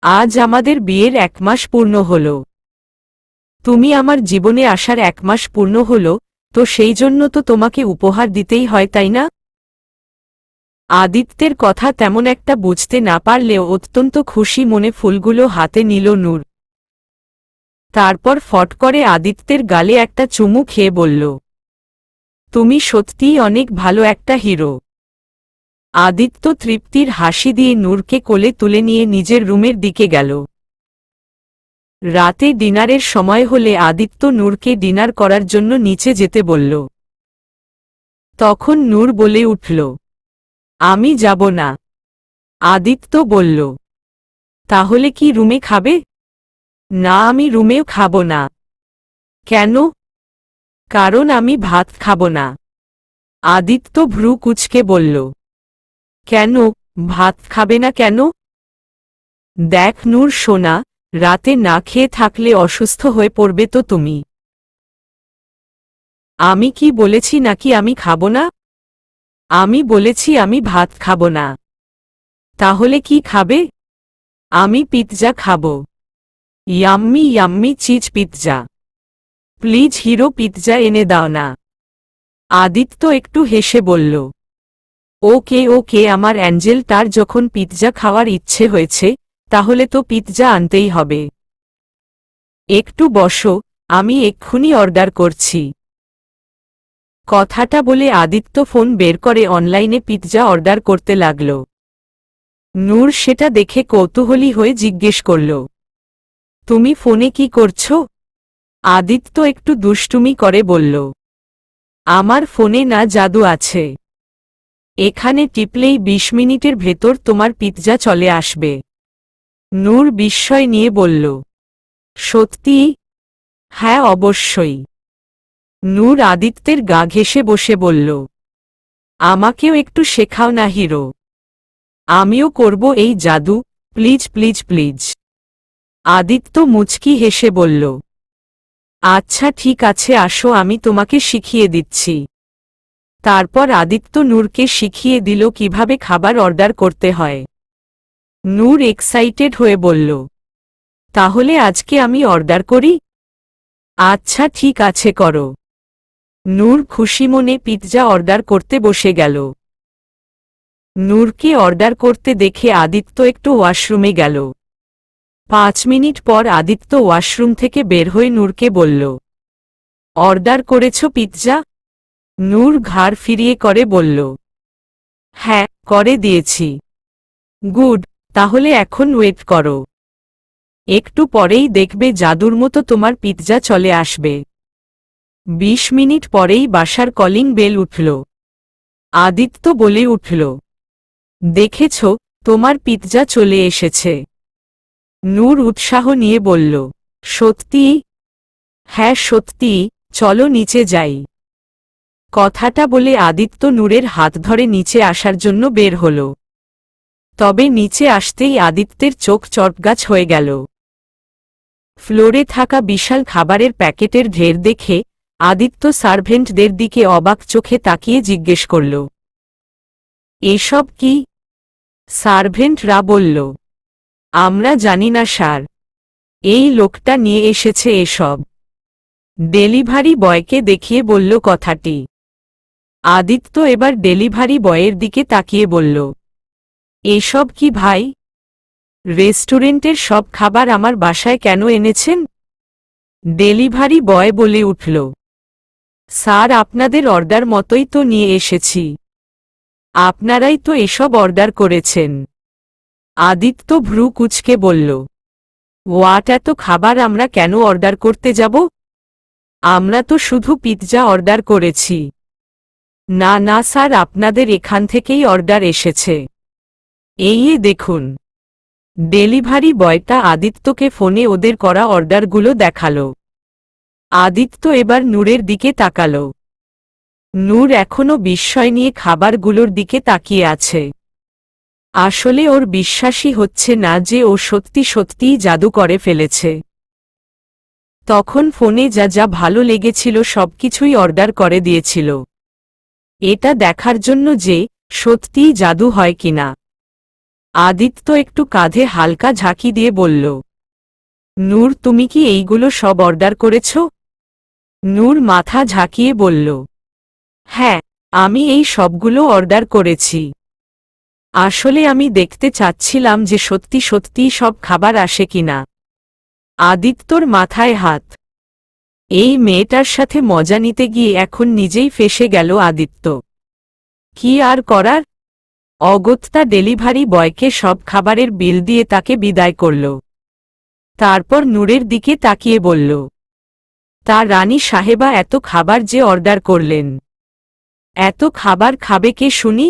আজ আমাদের বিয়ের 1 মাস পূর্ণ হল। তুমি আমার জীবনে আসার 1 মাস পূর্ণ হল, তো সেই জন্য তো তোমাকে উপহার দিতেই হয়, তাই না? আদিত্যের কথা তেমন একটা বুঝতে না পারলেও অত্যন্ত খুশি মনে ফুলগুলো হাতে নিল নূর। তারপর ফট করে আদিত্যের গালে একটা চুমু খেয়ে বলল, তুমি সত্যিই অনেক ভালো একটা হিরো। আদিত্য তৃপ্তির হাসি দিয়ে নূরকে কোলে তুলে নিয়ে নিজের রুমের দিকে গেল। রাতে ডিনারের সময় হলে আদিত্য নূরকে ডিনার করার জন্য নিচে যেতে বলল। তখন নূর বলে উঠল, আমি যাব না। আদিত্য বলল, তাহলে কি রুমে খাবে? না, আমি রুমেও খাব না। কেন? কারণ আমি ভাত খাব না। আদিত্য ভ্রু কুঁচকে বলল, কেন, ভাত খাবে না কেন? দেখ নূর সোনা, রাতে না খেয়ে থাকলে অসুস্থ হয়ে পড়বে তো তুমি। আমি কি বলেছি নাকি আমি খাব না? আমি বলেছি আমি ভাত খাব না। তাহলে কি খাবে? আমি পিৎজা খাব। Yummy yummy cheese pizza. Please hero, pizza এনে দাও না। আদিত্য একটু হেসে বলল, ওকে ওকে, আমার অ্যাঞ্জেলটার যখন পিৎজা খাওয়ার ইচ্ছে হয়েছে, তাহলে তো পিৎজা আনতেই হবে। একটু বসো, আমি এক্ষুনি অর্ডার করছি। কথাটা বলে আদিত্য ফোন বের করে অনলাইনে পিৎজা অর্ডার করতে লাগল। নূর সেটা দেখে কৌতূহলী হয়ে জিজ্ঞেস করল, তুমি ফোনে কি করছো? আদিত্য একটু দুষ্টুমি করে বলল, আমার ফোনে না জাদু আছে। এখানে টিপলেই 20 মিনিটের ভেতর তোমার পিৎজা চলে আসবে। নূর বিস্ময় নিয়ে বলল, সত্যি? হ্যাঁ, অবশ্যই। নূর আদিত্যের গা ঘেঁষে বসে বলল, আমাকেও একটু শেখাও না হিরো। আমিও করব এই জাদু, প্লিজ প্লিজ প্লিজ। আদিত্য মুচকি হেসে বলল, আচ্ছা ঠিক আছে, আসো আমি তোমাকে শিখিয়ে দিচ্ছি। তারপর আদিত্য নূরকে শিখিয়ে দিল কিভাবে খাবার অর্ডার করতে হয়। নূর এক্সাইটেড হয়ে বলল, তাহলে আজকে আমি অর্ডার করি? আচ্ছা ঠিক আছে, করো। নূর খুশি মনে পিৎজা অর্ডার করতে বসে গেল। নূরকে অর্ডার করতে দেখে আদিত্য একটু ওয়াশরুমে গেল। 5 মিনিট পর আদিত্য ওয়াশরুম থেকে বের হয়ে নূরকে বলল, অর্ডার করেছ পিৎজা? নূর ঘাড় ফিরিয়ে করে বলল, হ্যাঁ, করে দিয়েছি। গুড, তাহলে এখন ওয়েট করো। একটু পরেই দেখবে জাদুর মতো তোমার পিৎজা চলে আসবে। 20 মিনিট পরেই বাসার কলিং বেল উঠল। আদিত্য বলে উঠল, দেখেছ, তোমার পিৎজা চলে এসেছে। নূর উৎসাহ নিয়ে বলল, সত্যি? হ্যাঁ সত্যি, চলো নিচে যাই। কথাটা বলে আদিত্য নূরের হাত ধরে নিচে আসার জন্য বের হল। তবে নিচে আসতেই আদিত্যের চোখ চটগাছ হয়ে গেল। ফ্লোরে থাকা বিশাল খাবারের প্যাকেটের ঢের দেখে আদিত্য সার্ভেন্টদের দিকে অবাক চোখে তাকিয়ে জিজ্ঞেস করল, এসব কি? সার্ভেন্টরা বলল, আমরা জানি না স্যার, এই লোকটা নিয়ে এসেছে এসব। ডেলিভারি বয়কে দেখিয়ে বলল কথাটি। আদিত্য এবার ডেলিভারি বয়ের দিকে তাকিয়ে বলল, এসব কি ভাই? রেস্টুরেন্টের সব খাবার আমার বাসায় কেন এনেছেন? ডেলিভারি বয় বলে উঠল। স্যার, আপনাদের অর্ডার মতোই তো নিয়ে এসেছি। আপনারাই তো এসব অর্ডার করেছেন। আদিত্য ভ্রু কুঁচকে বলল, হোয়াট, এত খাবার আমরা কেন অর্ডার করতে যাব? আমরা তো শুধু পিৎজা অর্ডার করেছি। না না স্যার, আপনাদের এখান থেকেই অর্ডার এসেছে। এই দেখুন। ডেলিভারি বয়টা আদিত্যকে ফোনে ওদের করা অর্ডারগুলো দেখালো। আদিত্য এবার নূরের দিকে তাকালো। নূর এখনো বিস্ময় নিয়ে খাবারগুলোর দিকে তাকিয়ে আছে। আসলে ওর বিশ্বাসই হচ্ছে না যে ও সত্যি সত্যিই জাদু করে ফেলেছে। তখন ফোনে যা যা ভালো লেগেছিল সবকিছুই অর্ডার করে দিয়েছিল, এটা দেখার জন্য যে সত্যিই জাদু হয় কিনা। আদিত্য একটু কাঁধে হালকা ঝাঁকি দিয়ে বলল, নূর, তুমি কি এইগুলো সব অর্ডার করেছ? নূর মাথা ঝাঁকিয়ে বলল, হ্যাঁ, আমি এই সবগুলো অর্ডার করেছি। আসলে আমি দেখতে চাচ্ছিলাম যে সত্যি সত্যিই সব খাবার আসে কিনা। আদিত্যর মাথায় হাত। এই মেয়েটার সাথে মজা নিতে গিয়ে এখন নিজেই ফেঁসে গেল আদিত্য। কি আর করার? অগত্যা ডেলিভারি বয়কে সব খাবারের বিল দিয়ে তাকে বিদায় করল। তারপর নূরের দিকে তাকিয়ে বলল, তা রানী সাহেবা, এত খাবার যে অর্ডার করলেন, এত খাবার খাবে কে শুনি?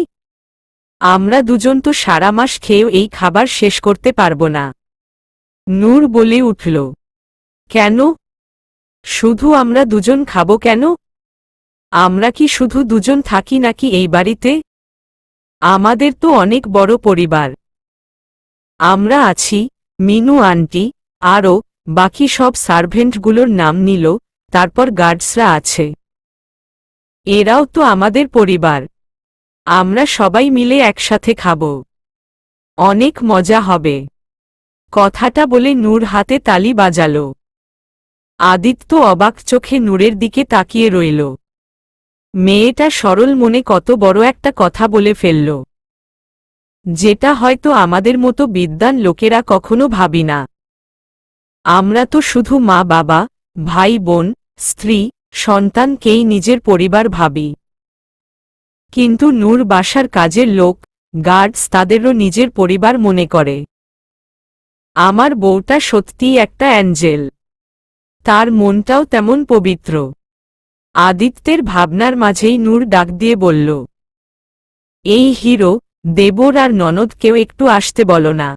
আমরা দুজন তো সারা মাস খেয়েও এই খাবার শেষ করতে পারব না। নূর বলে উঠল, কেন? শুধু আমরা দুজন খাবো কেন? আমরা কি শুধু দুজন থাকি নাকি এই বাড়িতে? আমাদের তো অনেক বড় পরিবার। আমরা আছি, মিনু আন্টি, আরও বাকি সব সার্ভেন্টগুলোর নাম নিল, তারপর গার্ডসরা আছে। এরাও তো আমাদের পরিবার। আমরা সবাই মিলে একসাথে খাব। অনেক মজা হবে। কথাটা বলে নূর হাতে তালি বাজাল। আদিত্য অবাক চোখে নূরের দিকে তাকিয়ে রইল। মেয়েটা সরল মনে কত বড় একটা কথা বলে ফেলল, যেটা হয়তো আমাদের মতো বিদ্বান লোকেরা কখনো ভাবি না। আমরা তো শুধু মা বাবা, ভাই বোন, স্ত্রী, সন্তানকেই নিজের পরিবার ভাবি। কিন্তু নূর বাসার কাজের লোক, গার্ডস, তাদেরও নিজের পরিবার মনে করে। আমার বউটা সত্যিই একটা অ্যাঞ্জেল। তার মনটাও তেমন পবিত্র। আদিত্যের ভাবনার মাঝেই নূর ডাক দিয়ে বলল, এই হিরো, দেবর আর ননদকেও একটু আসতে বলো না।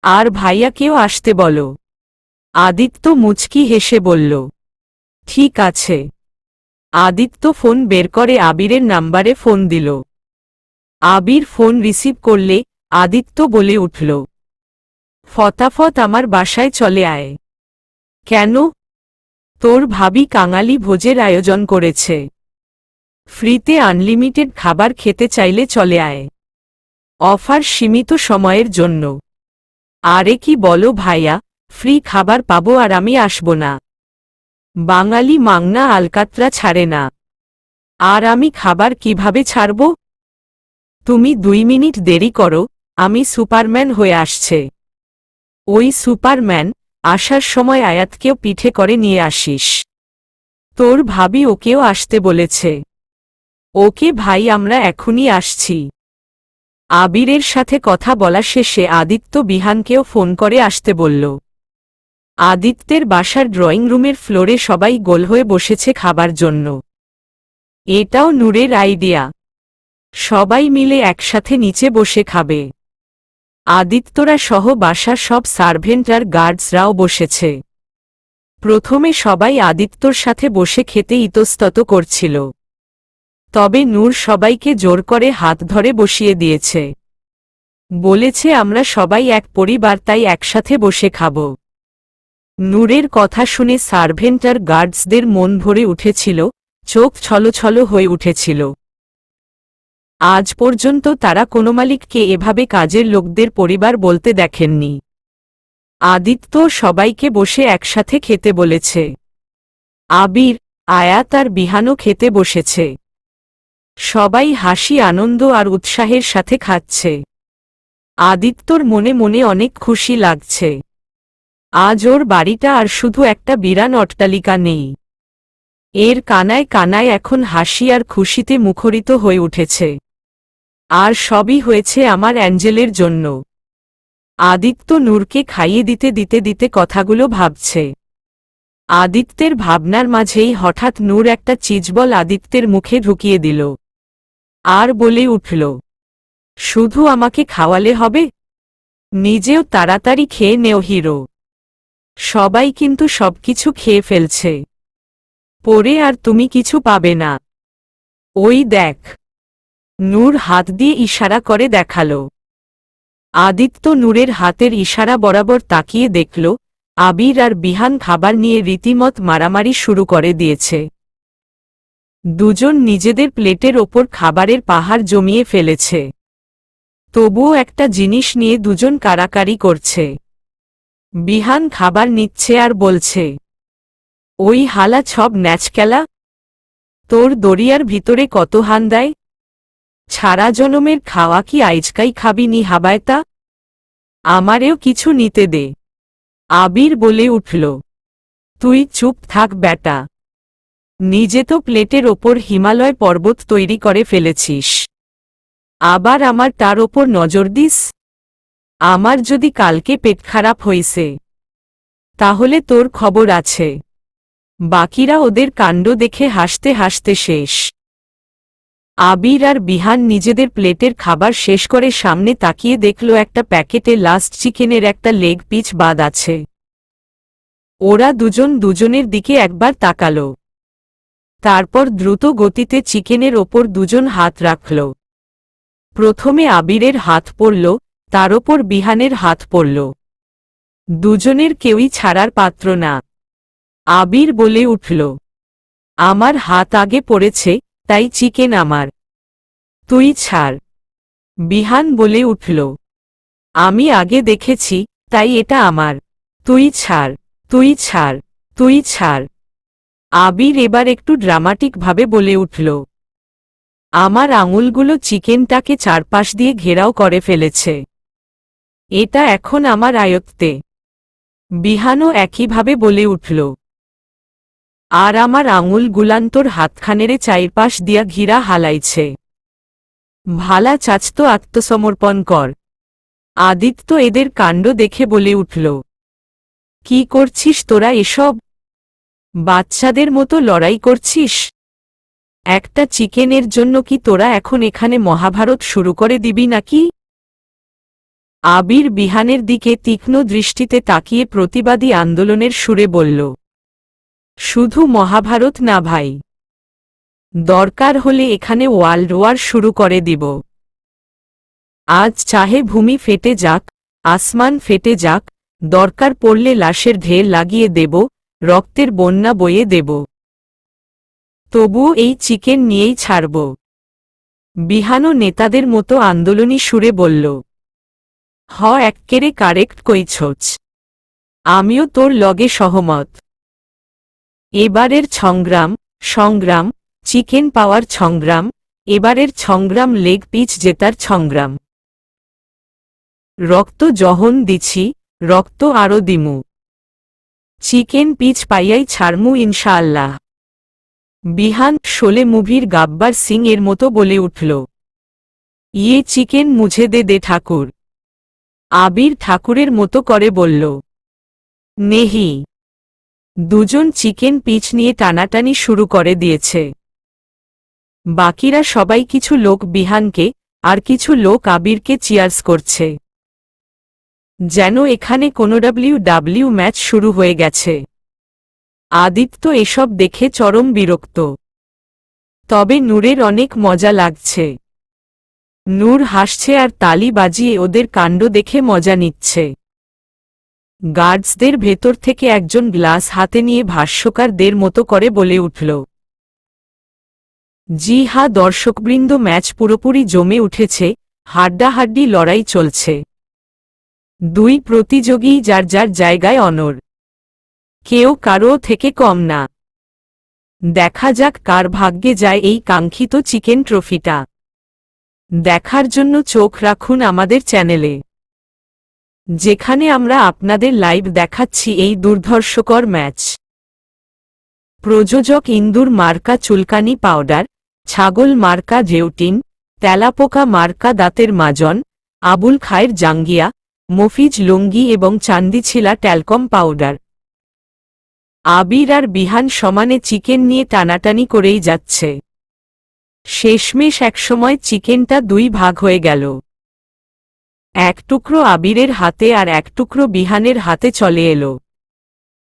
আর ভাইয়াকেও আসতে বলো। আদিত্য মুচকি হেসে বলল, ঠিক আছে। আদিত্য ফোন বের করে আবিরের নাম্বারে ফোন দিল। আবির ফোন রিসিভ করলে আদিত্য বলে উঠল, ফটাফট আমার বাসায় চলে আয়। কেন? তোর ভাবি কাঙালি ভোজের আয়োজন করেছে। ফ্রিতে আনলিমিটেড খাবার খেতে চাইলে চলে আয়। অফার সীমিত সময়ের জন্য। আরে কি বলো ভাইয়া, ফ্রি খাবার পাবো আর আমি আসব না? বাঙালি মাংনা আলকাতরা ছাড়ে না। আর আমি খাবার কিভাবে ছাড়ব? তুমি 2 মিনিট দেরি করো, আমি সুপারম্যান হয়ে আসছে। ওই সুপারম্যান, আসার সময় আয়াতকেও পিঠে করে নিয়ে আসিস। তোর ভাবি ওকেও আসতে বলেছে। ওকে ভাই, আমরা এখনই আসছি। আবিরের সাথে কথা বলা শেষে আদিত্য বিহানকেও ফোন করে আসতে বলল। আদিত্যের বাসার ড্রয়িং রুমের ফ্লোরে সবাই গোল হয়ে বসেছে খাবার জন্য। এটাও নূরের আইডিয়া। সবাই মিলে একসাথে নিচে বসে খাবে। আদিত্যরা সহ বাসার সব সার্ভেন্ট আর গার্ডসরাও বসেছে। প্রথমে সবাই আদিত্যর সাথে বসে খেতে ইতস্তত করছিল। তবে নূর সবাইকে জোর করে হাত ধরে বসিয়ে দিয়েছে। বলেছে, আমরা সবাই এক পরিবার, তাই একসাথে বসে খাব। নূরের কথা শুনে সার্ভেন্ট আর গার্ডসদের মন ভরে উঠেছিল, চোখ ছলছল হয়ে উঠেছিল। আজ পর্যন্ত তারা কোনো মালিককে এভাবে কাজের লোকদের পরিবার বলতে দেখেননি। আদিত্য সবাইকে বসে একসাথে খেতে বলেছে। আবির, আয়াত আর বিহানও খেতে বসেছে। সবাই হাসি, আনন্দ আর উৎসাহের সাথে খাচ্ছে। আদিত্যর মনে মনে অনেক খুশি লাগছে। আজ ওর বাড়িটা আর শুধু একটা বিরান অট্টালিকা নেই, এর কানায় কানায় এখন হাসি আর খুশিতে মুখরিত হয়ে উঠেছে। আর সবই হয়েছে আমার অ্যাঞ্জেলের জন্য। আদিত্য নূরকে খাইয়ে দিতে দিতে দিতে কথাগুলো ভাবছে। আদিত্যের ভাবনার মাঝেই হঠাৎ নূর একটা চিজবল আদিত্যের মুখে ঢুকিয়ে দিল আর বলে উঠল, শুধু আমাকে খাওয়ালে হবে? নিজেও তাড়াতাড়ি খেয়ে নেও হিরো। সবাই কিন্তু সবকিছু খেয়ে ফেলছে, পরে আর তুমি কিছু পাবে না। ওই দেখ। নূর হাত দিয়ে ইশারা করে দেখালো। আদিত্য নূরের হাতের ইশারা বরাবর তাকিয়ে দেখল আবির আর বিহান খাবার নিয়ে রীতিমত মারামারি শুরু করে দিয়েছে। দুজন নিজেদের প্লেটের ওপর খাবারের পাহাড় জমিয়ে ফেলেছে। তবুও একটা জিনিস নিয়ে দুজন কাড়াকাড়ি করছে। বিহান খাবার নিচ্ছে আর বলছে, ওই হালা ছব ন্যাচকেলা, তোর দরিয়ার ভিতরে কত হান দেয়? ছাড়া জনমের খাওয়া কি আইজকাই খাবি নি হাবায়তা? আমারেও কিছু নিতে দে। আবির বলে উঠল, তুই চুপ থাক ব্যাটা। নিজে তো প্লেটের ওপর হিমালয় পর্বত তৈরি করে ফেলেছিস, আবার আমার তার ওপর নজর দিস? আমার যদি কালকে পেট খারাপ হইছে তাহলে তোর খবর আছে। বাকিরা ওদের কাণ্ড দেখে হাসতে হাসতে শেষ। আবির আর বিহান নিজেদের প্লেটের খাবার শেষ করে সামনে তাকিয়ে দেখল একটা প্যাকেটে লাস্ট চিকেনের একটা লেগ পিস বাদ আছে। ওরা দুজন দুজনের দিকে একবার তাকাল, তারপর দ্রুত গতিতে চিকেনের ওপর দুজন হাত রাখল। প্রথমে আবিরের হাত পড়ল, তার ওপর বিহানের হাত পড়ল। দুজনের কেউই ছাড়ার পাত্র না। আবির বলে উঠল, আমার হাত আগে পড়েছে, তাই চিকেন আমার, তুই ছাড়। বিহান বলে উঠল, আমি আগে দেখেছি, তাই এটা আমার, তুই ছাড়, তুই ছাড়, তুই ছাড়। আবির এবার একটু ড্রামাটিকভাবে বলে উঠল, আমার আঙুলগুলো চিকেনটাকে চারপাশ দিয়ে ঘেরাও করে ফেলেছে, এটা এখন আমার আয়ত্তে। বিহানও একইভাবে বলে উঠল, আর আমার আঙুলগুলান তোর হাতখানেরে চারপাশ দিয়া ঘিরা হালাইছে। ভালা চাচত আত্মসমর্পণ কর। আদিত্য এদের কাণ্ড দেখে বলে উঠল, কি করছিস তোরা এসব? বাচ্চাদের মতো লড়াই করছিস? একটা চিকেনের জন্য কি তোরা এখন এখানে মহাভারত শুরু করে দিবি নাকি? আবির বিহানের দিকে তীক্ষ্ণ দৃষ্টিতে তাকিয়ে প্রতিবাদী আন্দোলনের সুরে বলল, শুধু মহাভারত না ভাই, দরকার হলে এখানে ওয়ার্ল্ড ওয়ার শুরু করে দিব। আজ চাহে ভূমি ফেটে যাক, আসমান ফেটে যাক, দরকার পড়লে লাশের ঢের লাগিয়ে দেব, রক্তের বন্যা বয়ে দেব, তবুও এই চিকেন নিয়েই ছাড়ব। বিহানও নেতাদের মতো আন্দোলনী সুরে বলল, হ এক্কেরে কারেক্ট কইছছ, আমিও তোর লগে সহমত। এবারের সংগ্রাম চিকেন পাওয়ার সংগ্রাম, এবারের সংগ্রাম লেগ পিচ জেতার সংগ্রাম। রক্ত যহন দিছি, রক্ত আরো দিমু, চিকেন পিচ পাইয়াই ছাড়মু ইনশাআল্লাহ। বিহান শোলে মুভির গাব্বার সিং এর মতো বলে উঠল, ইয়ে চিকেন মুঝে দে দে ঠাকুর। আবির ঠাকুরের মতো করে বলল, নেহি। দুজন চিকেন পিচ নিয়ে টানাটানি শুরু করে দিয়েছে। বাকিরা সবাই কিছু লোক বিহানকে আর কিছু লোক আবিরকে চিয়ার্স করছে, যেন এখানে কোনো ডাব্লিউ ম্যাচ শুরু হয়ে গেছে। আদিত্য এসব দেখে চরম বিরক্ত, তবে নূরের অনেক মজা লাগছে। নূর হাসছে আর তালি বাজিয়ে ওদের কাণ্ড দেখে মজা নিচ্ছে। গার্ডসদের ভেতর থেকে একজন গ্লাস হাতে নিয়ে ভাষ্যকারদের মতো করে বলে উঠল, জি হ্যাঁ দর্শকবৃন্দ, ম্যাচ পুরোপুরি জমে উঠেছে, হাড্ডাহাড্ডি লড়াই চলছে। দুই প্রতিযোগী যার যার জায়গায় অনড়, কেউ কারও থেকে কম না। দেখা যাক কার ভাগ্যে যায় এই কাঙ্ক্ষিত চিকেন ট্রফিটা। দেখার জন্য চোখ রাখুন আমাদের চ্যানেলে। যেখানে আমরা আপনাদের লাইভ দেখাচ্ছি এই দুর্ধর্ষকর ম্যাচ। প্রযোজক ইন্দুর মার্কা চুলকানি পাউডার, ছাগল মার্কা জেউটিন, তেলাপোকা মার্কা দাঁতের মাজন, আবুল খায়ের জাঙ্গিয়া, মফিজ লুঙ্গি এবং চান্দিছিলা ট্যালকম পাউডার। আবির আর বিহান সমানে চিকেন নিয়ে টানাটানি করেই যাচ্ছে। শেষমেশ একসময় চিকেনটা দুই ভাগ হয়ে গেল। এক টুকরো আবিরের হাতে আর এক টুকরো বিহানের হাতে চলে এলো।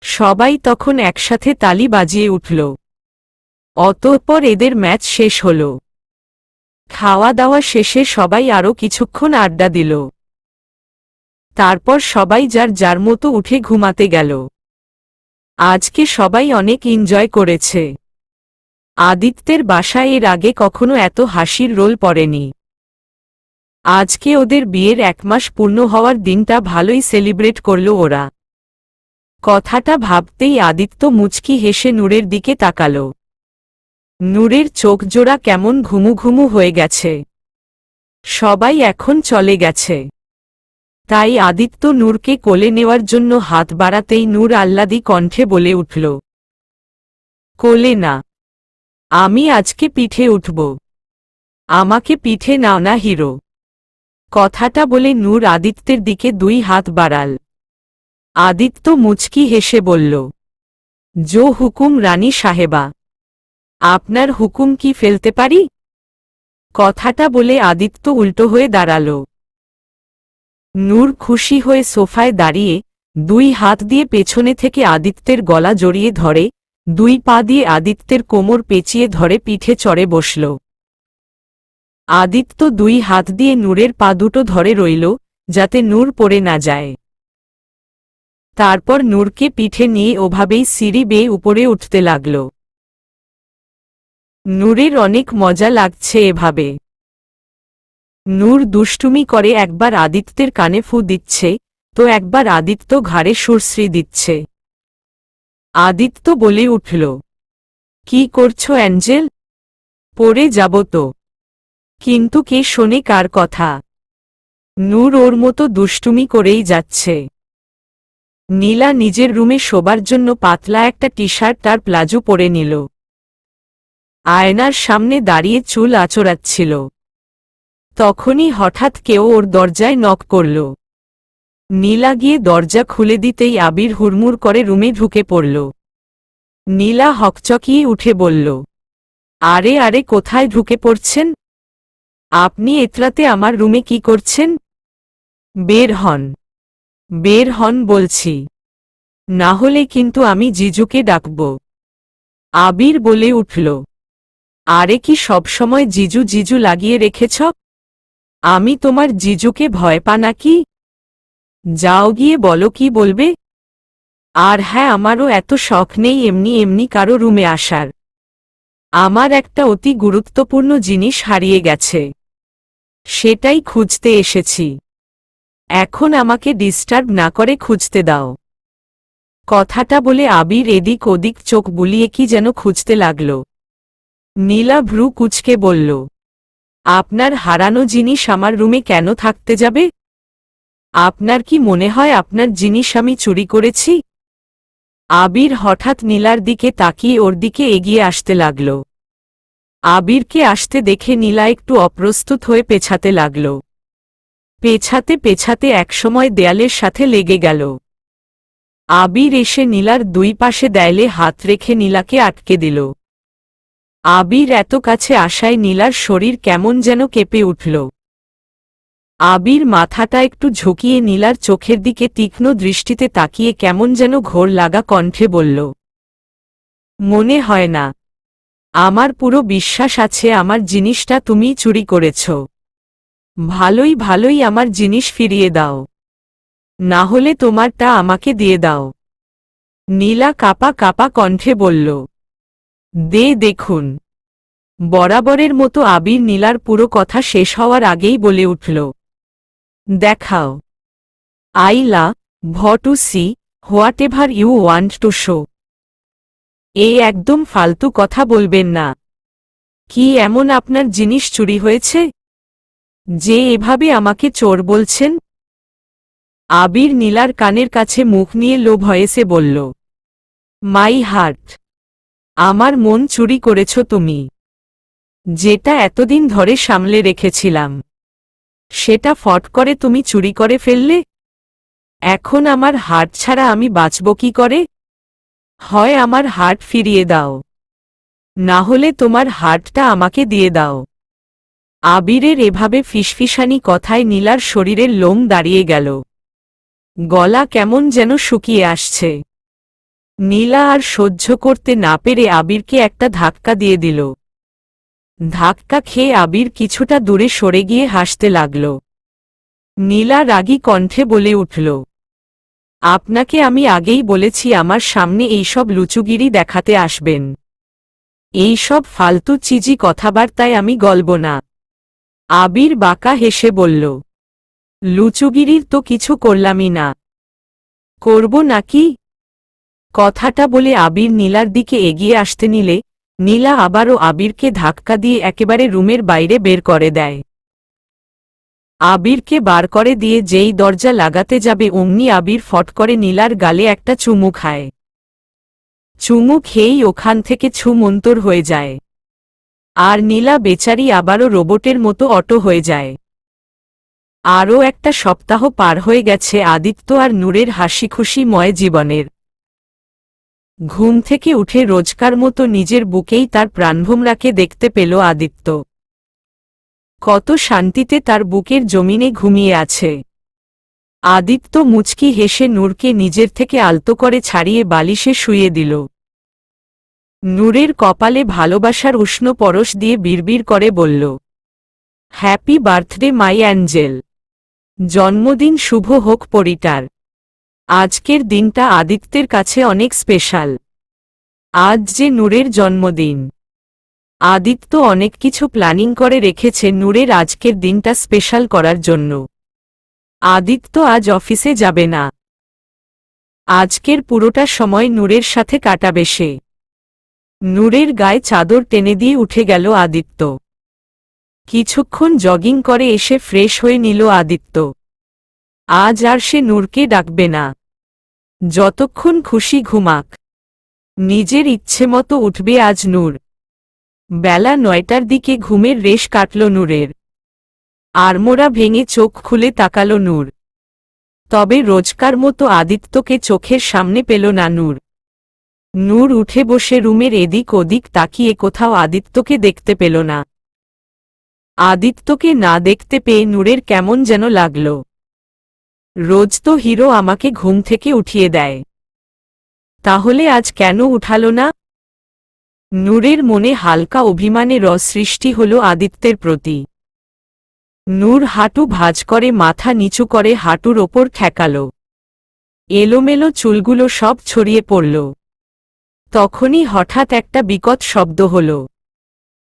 সবাই তখন একসাথে তালি বাজিয়ে উঠল। অতঃপর এদের ম্যাচ শেষ হল। খাওয়া দাওয়া শেষে সবাই আরও কিছুক্ষণ আড্ডা দিল। তারপর সবাই যার যার মতো উঠে ঘুমাতে গেল। আজকে সবাই অনেক এনজয় করেছে। আদিত্যের বাসায় এর আগে কখনো এত হাসির রোল পড়েনি। আজকে ওদের বিয়ের 1 মাস পূর্ণ হওয়ার দিনটা ভালোই সেলিব্রেট করল ওরা। কথাটা ভাবতেই আদিত্য মুচকি হেসে নূরের দিকে তাকাল। নূরের চোখ জোড়া কেমন ঘুমু ঘুমু হয়ে গেছে। সবাই এখন চলে গেছে। তাই আদিত্য নূরকে কোলে নেওয়ার জন্য হাত বাড়াতেই নূর আহ্লাদী কণ্ঠে বলে উঠল, কোলে না, আমি আজকে পিঠে উঠব। আমাকে পিঠে নাও না হিরো। কথাটা বলে নূর আদিত্যের দিকে 2 হাত বাড়াল। আদিত্য মুচকি হেসে বলল, জো হুকুম রানী সাহেবা। আপনার হুকুম কি ফেলতে পারি? কথাটা বলে আদিত্য উল্টো হয়ে দাঁড়াল। নূর খুশি হয়ে সোফায় দাঁড়িয়ে 2 হাত দিয়ে পেছনে থেকে আদিত্যের গলা জড়িয়ে ধরে 2 পা দিয়ে আদিত্যের কোমর পেঁচিয়ে ধরে পিঠে চড়ে বসল। আদিত্য 2 হাত দিয়ে নূরের পা দুটো ধরে রইল, যাতে নূর পড়ে না যায়। তারপর নূরকে পিঠে নিয়ে ওভাবেই সিঁড়ি বেয়ে উপরে উঠতে লাগল। নূরের অনেক মজা লাগছে এভাবে। নূর দুষ্টুমি করে একবার আদিত্যের কানে ফু দিচ্ছে, তো একবার আদিত্য ঘাড়ে সুরশ্রী দিচ্ছে। আদিত্য বলে উঠল, কি করছো অ্যাঞ্জেল? পড়ে যাব তো। কিন্তু কে শোনে কার কথা? নূর ওর মতো দুষ্টুমি করেই যাচ্ছে। নীলা নিজের রুমে শোবার জন্য পাতলা একটা টি-শার্ট আর প্লাজো পরে নিল। আয়নার সামনে দাঁড়িয়ে চুল আঁচড়াচ্ছিল। তখনই হঠাৎ কেউ ওর দরজায় নক করল। নীলা গিয়ে দরজা খুলে দিতেই আবির হুড়মুড় করে রুমে ঢুকে পড়ল। নীলা হকচকিয়ে উঠে বলল, আরে আরে, কোথায় ঢুকে পড়ছেন? আপনি এতরাতে আমার রুমে কি করছেন? বের হন, বের হন বলছি, না হলে কিন্তু আমি জিজুকে ডাকব। আবির বলে উঠল, আরে কি সবসময় জিজু জিজু লাগিয়ে রেখেছ? আমি তোমার জিজুকে ভয় পা নাকি? যাও গিয়ে বলো কি বলবে। আর হ্যাঁ, আমারও এত শখ নেই এমনি এমনি কারো রুমে আসার। আমার একটা অতি গুরুত্বপূর্ণ জিনিস হারিয়ে গেছে, সেটাই খুঁজতে এসেছি। এখন আমাকে ডিস্টার্ব না করে খুঁজতে দাও। কথাটা বলে আবির এদিক ওদিক চোখ বুলিয়ে কি যেন খুঁজতে লাগল। নীলা ভ্রু কুঁচকে বলল, আপনার হারানো জিনিস আমার রুমে কেন থাকতে যাবে? আপনার কি মনে হয় আপনার জিনিস আমি চুরি করেছি? আবির হঠাৎ নীলার দিকে তাকিয়ে ওর দিকে এগিয়ে আসতে লাগল। আবিরকে আসতে দেখে নীলা একটু অপ্রস্তুত হয়ে পেছাতে লাগল। পেছাতে পেছাতে একসময় দেয়ালের সাথে লেগে গেল। আবির এসে নীলার 2 পাশে দেয়ালে হাত রেখে নীলাকে আটকে দিল। আবির এত কাছে আসায় নীলার শরীর কেমন যেন কেঁপে উঠল। আবির মাথাটা একটু ঝুঁকিয়ে নীলার চোখের দিকে তীক্ষ্ণ দৃষ্টিতে তাকিয়ে কেমন যেন ঘোর লাগা কণ্ঠে বলল, মনে হয় না। আমার পুরো বিশ্বাস আছে আমার জিনিসটা তুমিই চুরি করেছ। ভালোই ভালোই আমার জিনিস ফিরিয়ে দাও, না হলে তোমারটা আমাকে দিয়ে দাও। নীলা কাপা কাপা কণ্ঠে বলল, দেখুন। বরাবরের মতো আবির নীলার পুরো কথা শেষ হওয়ার আগেই বলে উঠল, দেখাও। আইলা to see whatever you want to show. একদম ফালতু কথা বলবেন না। কি এমন আপনার জিনিস চুরি হয়েছে যে এভাবে আমাকে চোর বলছেন? আবির নীলার কানের কাছে মুখ নিয়ে লো ভয়েসে বলল, মাই হার্ট, আমার মন চুরি করেছ তুমি। যেটা এতদিন ধরে সামলে রেখেছিলাম, সেটা ফট করে তুমি চুরি করে ফেললে। এখন আমার হার্ট ছাড়া আমি বাঁচব কি করে? হয় আমার হার্ট ফিরিয়ে দাও, না হলে তোমার হার্টটা আমাকে দিয়ে দাও। আবিরের এভাবে ফিসফিসানি কথায় নীলার শরীরের লোম দাঁড়িয়ে গেল, গলা কেমন যেন শুকিয়ে আসছে। নীলা আর সহ্য করতে না পেরে আবিরকে একটা ধাক্কা দিয়ে দিল। ধাক্কা খেয়ে আবির কিছুটা দূরে সরে গিয়ে হাসতে লাগল। নীলা রাগী কণ্ঠে বলে উঠল, আপনাকে আমি আগেই বলেছি আমার সামনে এইসব লুচুগিরি দেখাতে আসবেন। এইসব ফালতু চিজি কথাবার্তায় আমি গলব না। আবির বাঁকা হেসে বলল, লুচুগিরির তো কিছু করলামই না, করব নাকি? কথাটা বলে আবির নীলার দিকে এগিয়ে আসতে নিলে নীলা আবারও আবিরকে ধাক্কা দিয়ে একেবারে রুমের বাইরে বের করে দেয়। আবিরকে বার করে দিয়ে যেই দরজা লাগাতে যাবে অমনি আবির ফট করে নীলার গালে একটা চুমু খায়। চুমু খেয়েই ওখান থেকে ছুমন্তর হয়ে যায়, আর নীলা বেচারি আবারও রোবটের মতো অটো হয়ে যায়। আরও একটা সপ্তাহ পার হয়ে গেছে আদিত্য আর নূরের হাসিখুশিময় জীবনের। ঘুম থেকে উঠে রোজকার মতো নিজের বুকেই তার প্রাণভোমরাকে দেখতে পেল আদিত্য। কত শান্তিতে তার বুকের জমিনে ঘুমিয়ে আছে। আদিত্য মুচকি হেসে নূরকে নিজের থেকে আলতো করে ছাড়িয়ে বালিশে শুইয়ে দিল। নূরের কপালে ভালোবাসার উষ্ণ পরশ দিয়ে বিড়বিড় করে বলল, হ্যাপি বার্থডে মাই অ্যাঞ্জেল, জন্মদিন শুভ হোক পরিটার। আজকের দিনটা আদিত্যের কাছে অনেক স্পেশাল। আজ যে নূরের জন্মদিন। আদিত্য অনেক কিছু প্ল্যানিং করে রেখেছে নূরের আজকের দিনটা স্পেশাল করার জন্য। আদিত্য আজ অফিসে যাবে না। আজকের পুরোটা সময় নূরের সাথে কাটাবে সে। নূরের গায়ে চাদর টেনে দিয়ে উঠে গেল আদিত্য। কিছুক্ষণ জগিং করে এসে ফ্রেশ হয়ে নিল আদিত্য। আজ আর সে নূরকে ডাকবে না। যতক্ষণ খুশি ঘুমাক, নিজের ইচ্ছেমতো উঠবে আজ নূর। বেলা 9টার দিকে ঘুমের রেশ কাটল নূরের। আড়মোড়া ভেঙে চোখ খুলে তাকাল নূর। তবে রোজকার মতো আদিত্যকে চোখের সামনে পেল না নূর। নূর উঠে বসে রুমের এদিক ওদিক তাকিয়ে কোথাও আদিত্যকে দেখতে পেল না। আদিত্যকে না দেখতে পেয়ে নূরের কেমন যেন লাগল। রোজ তো হিরো আমাকে ঘুম থেকে উঠিয়ে দেয়, তাহলে আজ কেন উঠালো না? নূরের মনে হালকা অভিমানের রস সৃষ্টি হল আদিত্যের প্রতি। নূর হাঁটু ভাঁজ করে মাথা নিচু করে হাঁটুর ওপর ঠেকাল। এলোমেলো চুলগুলো সব ছড়িয়ে পড়ল। তখনই হঠাৎ একটা বিকট শব্দ হল।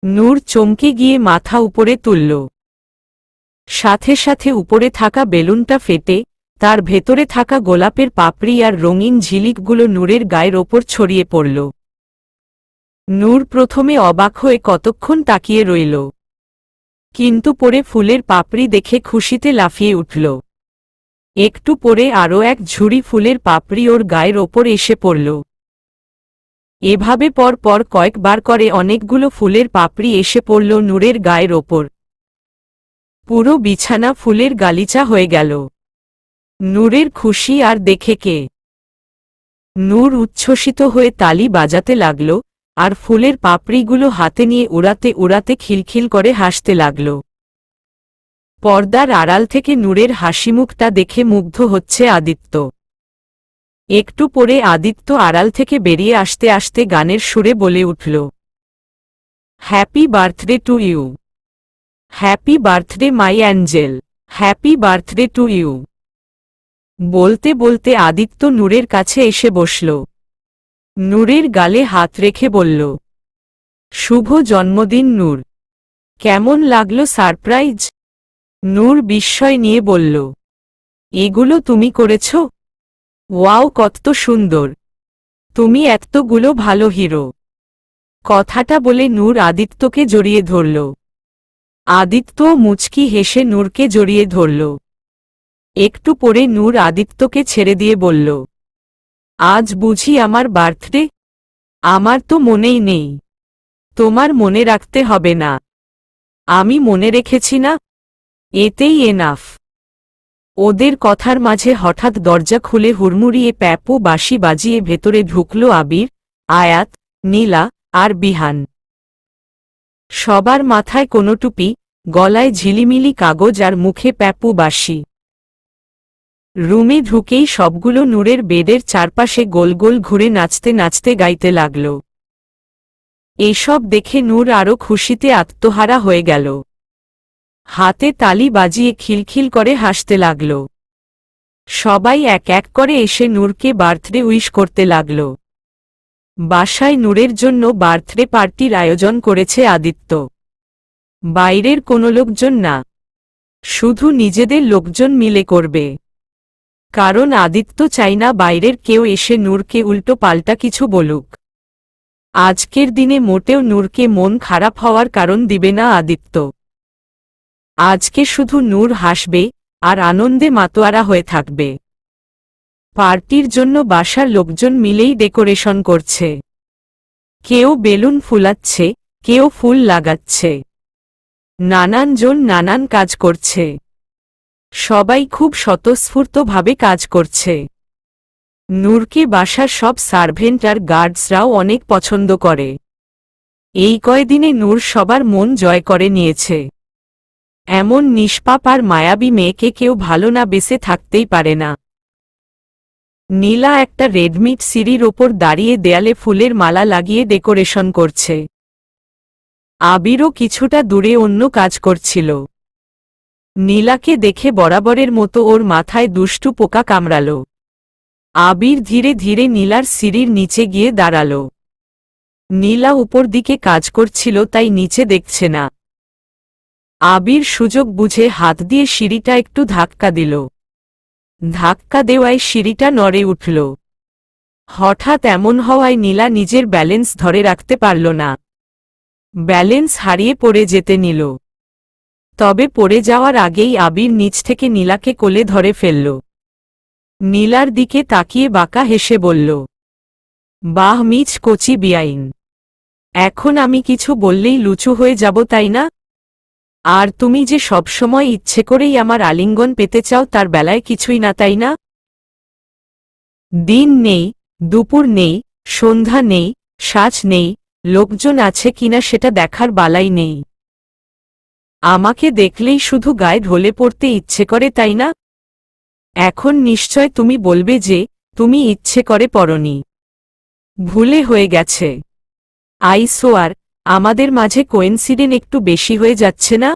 নূর চমকে গিয়ে মাথা উপরে তুলল। সাথে সাথে উপরে থাকা বেলুনটা ফেটে তার ভেতরে থাকা গোলাপের পাপড়ি আর রঙিন ঝিলিকগুলো নূরের গায়ের ওপর ছড়িয়ে পড়ল। নূর প্রথমে অবাক হয়ে কতক্ষণ তাকিয়ে রইল, কিন্তু পরে ফুলের পাপড়ি দেখে খুশিতে লাফিয়ে উঠল। একটু পরে আরও এক ঝুড়ি ফুলের পাপড়ি ওর গায়ের ওপর এসে পড়ল। এভাবে পর পর কয়েকবার করে অনেকগুলো ফুলের পাপড়ি এসে পড়ল নূরের গায়ের ওপর। পুরো বিছানা ফুলের গালিচা হয়ে গেল। নূরের খুশি আর দেখে কে। নূর উচ্ছ্বসিত হয়ে তালি বাজাতে লাগল আর ফুলের পাপড়িগুলো হাতে নিয়ে উড়াতে উড়াতে খিলখিল করে হাসতে লাগল। পর্দার আড়াল থেকে নূরের হাসিমুখটা দেখে মুগ্ধ হচ্ছে আদিত্য। একটু পরে আদিত্য আড়াল থেকে বেরিয়ে আসতে আসতে গানের সুরে বলে উঠল, happy birthday to you, happy birthday my angel, happy birthday to you. বলতে বলতে আদিত্য নূরের কাছে এসে বসল। নূরের গালে হাত রেখে বলল, শুভ জন্মদিন নূর, কেমন লাগলো সারপ্রাইজ? নূর বিস্ময় নিয়ে বলল, এগুলো তুমি করেছ? ওয়াও, কত সুন্দর! তুমি এতগুলো ভালো হিরো। কথাটা বলে নূর আদিত্যকে জড়িয়ে ধরল। আদিত্য মুচকি হেসে নূরকে জড়িয়ে ধরল। একটু পরে নূর আদিত্যকে ছেড়ে দিয়ে বলল, আজ বুঝি আমার বার্থডে? আমার তো মনেই নেই। তোমার মনে রাখতে হবে না, আমি মনে রেখেছি না, এতেই এনাফ। ওদের কথার মাঝে হঠাৎ দরজা খুলে হুড়মুড়িয়ে প্যাপো বাঁশি বাজিয়ে ভেতরে ঢুকল আবির, আয়াত, নীলা আর বিহান। সবার মাথায় কোনো টুপি, গলায় ঝিলিমিলি কাগজ আর মুখে প্যাপো বাঁশি। রুমে ঢুকেই সবগুলো নূরের বেডের চারপাশে গোল গোল ঘুরে নাচতে নাচতে গাইতে লাগল। এসব দেখে নূর আরও খুশিতে আত্মহারা হয়ে গেল। হাতে তালি বাজিয়ে খিলখিল করে হাসতে লাগল। সবাই এক এক করে এসে নূরকে বার্থডে উইশ করতে লাগল। বাসায় নূরের জন্য বার্থডে পার্টির আয়োজন করেছে আদিত্য। বাইরের কোনো লোকজন না, শুধু নিজেদের লোকজন মিলে করবে। কারণ আদিত্য চাই না বাইরের কেউ এসে নূরকে উল্টো পাল্টা কিছু বলুক। আজকের দিনে মোটেও নূরকে মন খারাপ হওয়ার কারণ দিবে না আদিত্য। আজকে শুধু নূর হাসবে আর আনন্দে মাতোয়ারা হয়ে থাকবে। পার্টির জন্য বাসার লোকজন মিলেই ডেকোরেশন করছে। কেউ বেলুন ফুলাচ্ছে, কেউ ফুল লাগাচ্ছে। নানান জন নানান কাজ করছে। সবাই খুব স্বতঃস্ফূর্তভাবে কাজ করছে। নূরকে বাসার সব সার্ভেন্ট আর গার্ডসরাও অনেক পছন্দ করে। এই কয়দিনে নূর সবার মন জয় করে নিয়েছে। এমন নিষ্পাপ আর মায়াবী মেয়েকে কেউ ভালো না বেসে থাকতেই পারে না। নীলা একটা রেডমিট সিঁড়ির ওপর দাঁড়িয়ে দেয়ালে ফুলের মালা লাগিয়ে ডেকোরেশন করছে। আবিরও কিছুটা দূরে অন্য কাজ করছিল। নীলাকে দেখে বরাবরের মতো ওর মাথায় দুষ্টু পোকা কামড়াল। আবির ধীরে ধীরে নীলার সিঁড়ির নিচে গিয়ে দাঁড়াল। নীলা উপর দিকে কাজ করছিল তাই নিচে দেখছে না। আবির সুযোগ বুঝে হাত দিয়ে সিঁড়িটা একটু ধাক্কা দিল। ধাক্কা দেওয়ায় সিঁড়িটা নড়ে উঠল। হঠাৎ এমন হওয়ায় নীলা নিজের ব্যালেন্স ধরে রাখতে পারল না। ব্যালেন্স হারিয়ে পড়ে যেতে নিল। তবে পড়ে যাওয়ার আগেই আবির নিচ থেকে নীলাকে কোলে ধরে ফেলল। নীলার দিকে তাকিয়ে বাঁকা হেসে বলল, বাহ মিচ কচি বিয়াইন, এখন আমি কিছু বললেই লুচু হয়ে যাব তাই না? আর তুমি যে সবসময় ইচ্ছে করেই আমার আলিঙ্গন পেতে চাও তার বেলায় কিছুই না তাই না? দিন নেই, দুপুর নেই, সন্ধ্যা নেই, সাজ নেই, লোকজন আছে কিনা সেটা দেখার বালাই নেই। আমাকে দেখলেই শুধু গায়ে ঢলে পড়তে ইচ্ছে করে তাই না? এখন নিশ্চয় তুমি বলবে যে তুমি ইচ্ছে করে পড়নি, ভুলে হয়ে গেছে। আইসোয়ার, আমাদের মাঝে কোয়েন্সিডেন্ট একটু বেশি হয়ে যাচ্ছে না?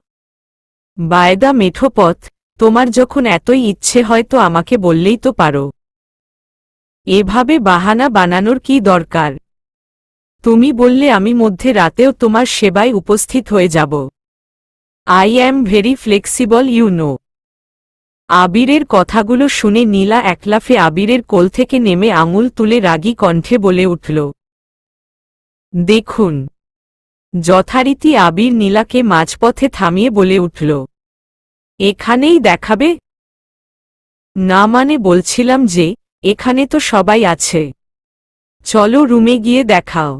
বায়দা মেঠোপথ, তোমার যখন এতই ইচ্ছে হয় তো আমাকে বললেই তো পারো। এভাবে বাহানা বানানোর কি দরকার? তুমি বললে আমি মধ্যে রাতেও তোমার সেবায় উপস্থিত হয়ে যাব। I am very flexible you know. আবিরের কথাগুলো শুনে নীলা একলাফে আবিরের কোল থেকে নেমে আঙুল তুলে রাগী কণ্ঠে বলে উঠল, দেখুন। যথারীতি আবির নীলাকে মাঝপথে থামিয়ে বলে উঠল, এখানেই দেখাবে? না মানে বলছিলাম যে এখানে তো সবাই আছে, চলো রুমে গিয়ে দেখাও।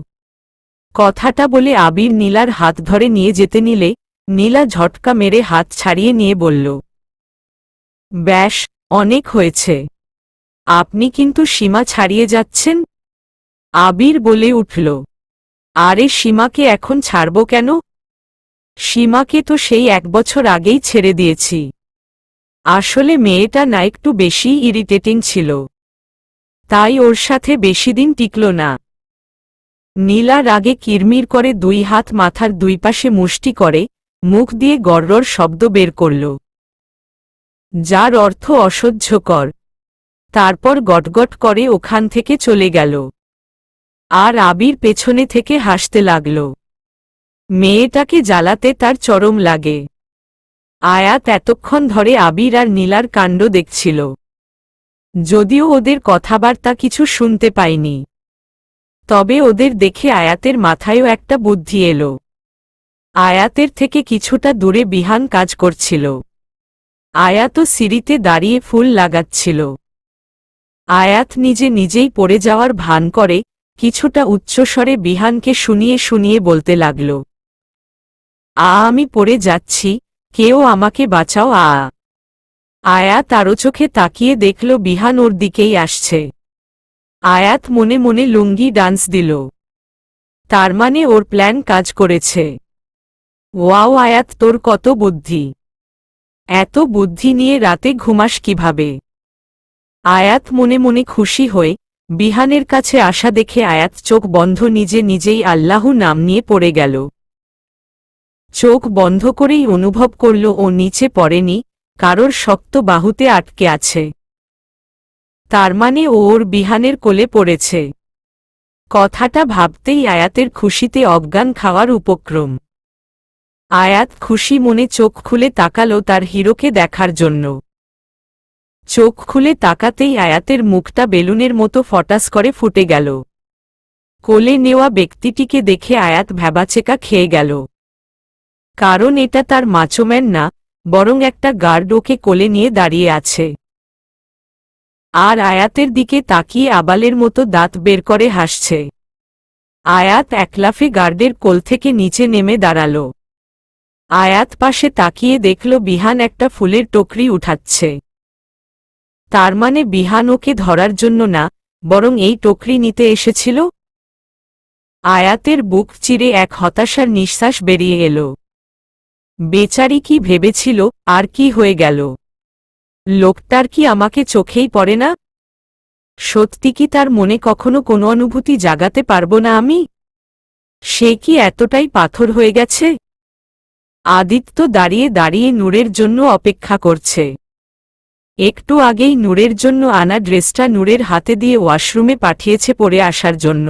কথাটা বলে আবির নীলার হাত ধরে নিয়ে যেতে নিলে নীলা ঝটকা মেরে হাত ছাড়িয়ে নিয়ে বলল, ব্যাস, অনেক হয়েছে। আপনি কিন্তু সীমা ছাড়িয়ে যাচ্ছেন। আবির বলে উঠল, আরে সীমাকে এখন ছাড়ব কেন? সীমাকে তো সেই 1 বছর আগেই ছেড়ে দিয়েছি। আসলে মেয়েটা না একটু বেশি ইরিটেটিং ছিল, তাই ওর সাথে বেশি দিন টিকল না। নীলা রাগে কিরমির করে 2 হাত মাথার 2 পাশে মুষ্টি করে মুখ দিয়ে গড়রড় শব্দ বের করল, যার অর্থ অসহ্যকর। তারপর গটগট করে ওখান থেকে চলে গেল। আর আবির পেছনে থেকে হাসতে লাগল। মেয়েটাকে জ্বালাতে তার চরম লাগে। আয়াত এতক্ষণ ধরে আবির আর নীলার কাণ্ড দেখছিল, যদিও ওদের কথাবার্তা কিছু শুনতে পায়নি। তবে ওদের দেখে আয়াতের মাথায়ও একটা বুদ্ধি এলো। আয়াতের থেকে কিছুটা দূরে বিহান কাজ করছিল। আয়াত সিঁড়িতে দাঁড়িয়ে ফুল লাগাচ্ছিল। আয়াত নিজে নিজেই পড়ে যাওয়ার ভান করে কিছুটা উচ্চস্বরে বিহানকে শুনিয়ে শুনিয়ে বলতে লাগল, আমি পড়ে যাচ্ছি, কেউ আমাকে বাঁচাও। আয়াত আরো চোখে তাকিয়ে দেখল বিহান ওর দিকেই আসছে। আয়াত মনে মনে লুঙ্গি ডান্স দিল। তার মানে ওর প্ল্যান কাজ করেছে। ওয়াও আয়াত, তোর কত বুদ্ধি! এত বুদ্ধি নিয়ে রাতে ঘুমাস কিভাবে? আয়াত মনে মনে খুশি হয়ে বিহানের কাছে আসা দেখে আয়াত চোখ বন্ধ নিজে নিজেই আল্লাহু নাম নিয়ে পড়ে গেল। চোখ বন্ধ করেই অনুভব করল ও নিচে পড়েনি, কারোর শক্ত বাহুতে আটকে আছে। তার মানে ও ওর বিহানের কোলে পড়েছে। কথাটা ভাবতেই আয়াতের খুশিতে অজ্ঞান খাওয়ার উপক্রম। আয়াত খুশি মনে চোখ খুলে তাকালো তার হিরোকে দেখার জন্য। চোখ খুলে তাকাতেই আয়াতের মুখটা বেলুনের মতো ফটাস করে ফুটে গেল। কোলে নেওয়া ব্যক্তিটিকে দেখে আয়াত ভ্যাবাচেকা খেয়ে গেল। কারণ এটা তার মাচোম্যান না, বরং একটা গার্ড ওকে কোলে নিয়ে দাঁড়িয়ে আছে। আর আয়াতের দিকে তাকিয়ে আবালের মতো দাঁত বের করে হাসছে। আয়াত একলাফে গার্ডের কোল থেকে নিচে নেমে দাঁড়াল। আয়াত পাশে তাকিয়ে দেখল বিহান একটা ফুলের টকরি উঠাচ্ছে। তার মানে বিহান ওকে ধরার জন্য না, বরং এই টকরি নিতে এসেছিল। আয়াতের বুক চিরে এক হতাশার নিঃশ্বাস বেরিয়ে এলো। বেচারি কি ভেবেছিল, আর কি হয়ে গেল? লোকটার কি আমাকে চোখেই পড়ে না? সত্যি কি তার মনে কখনো কোনো অনুভূতি জাগাতে পারব না আমি? সে কি এতটাই পাথর হয়ে গেছে? আদিত্য দাঁড়িয়ে দাঁড়িয়ে নূরের জন্য অপেক্ষা করছে। একটু আগেই নূরের জন্য আনা ড্রেসটা নূরের হাতে দিয়ে ওয়াশরুমে পাঠিয়েছে পরে আসার জন্য।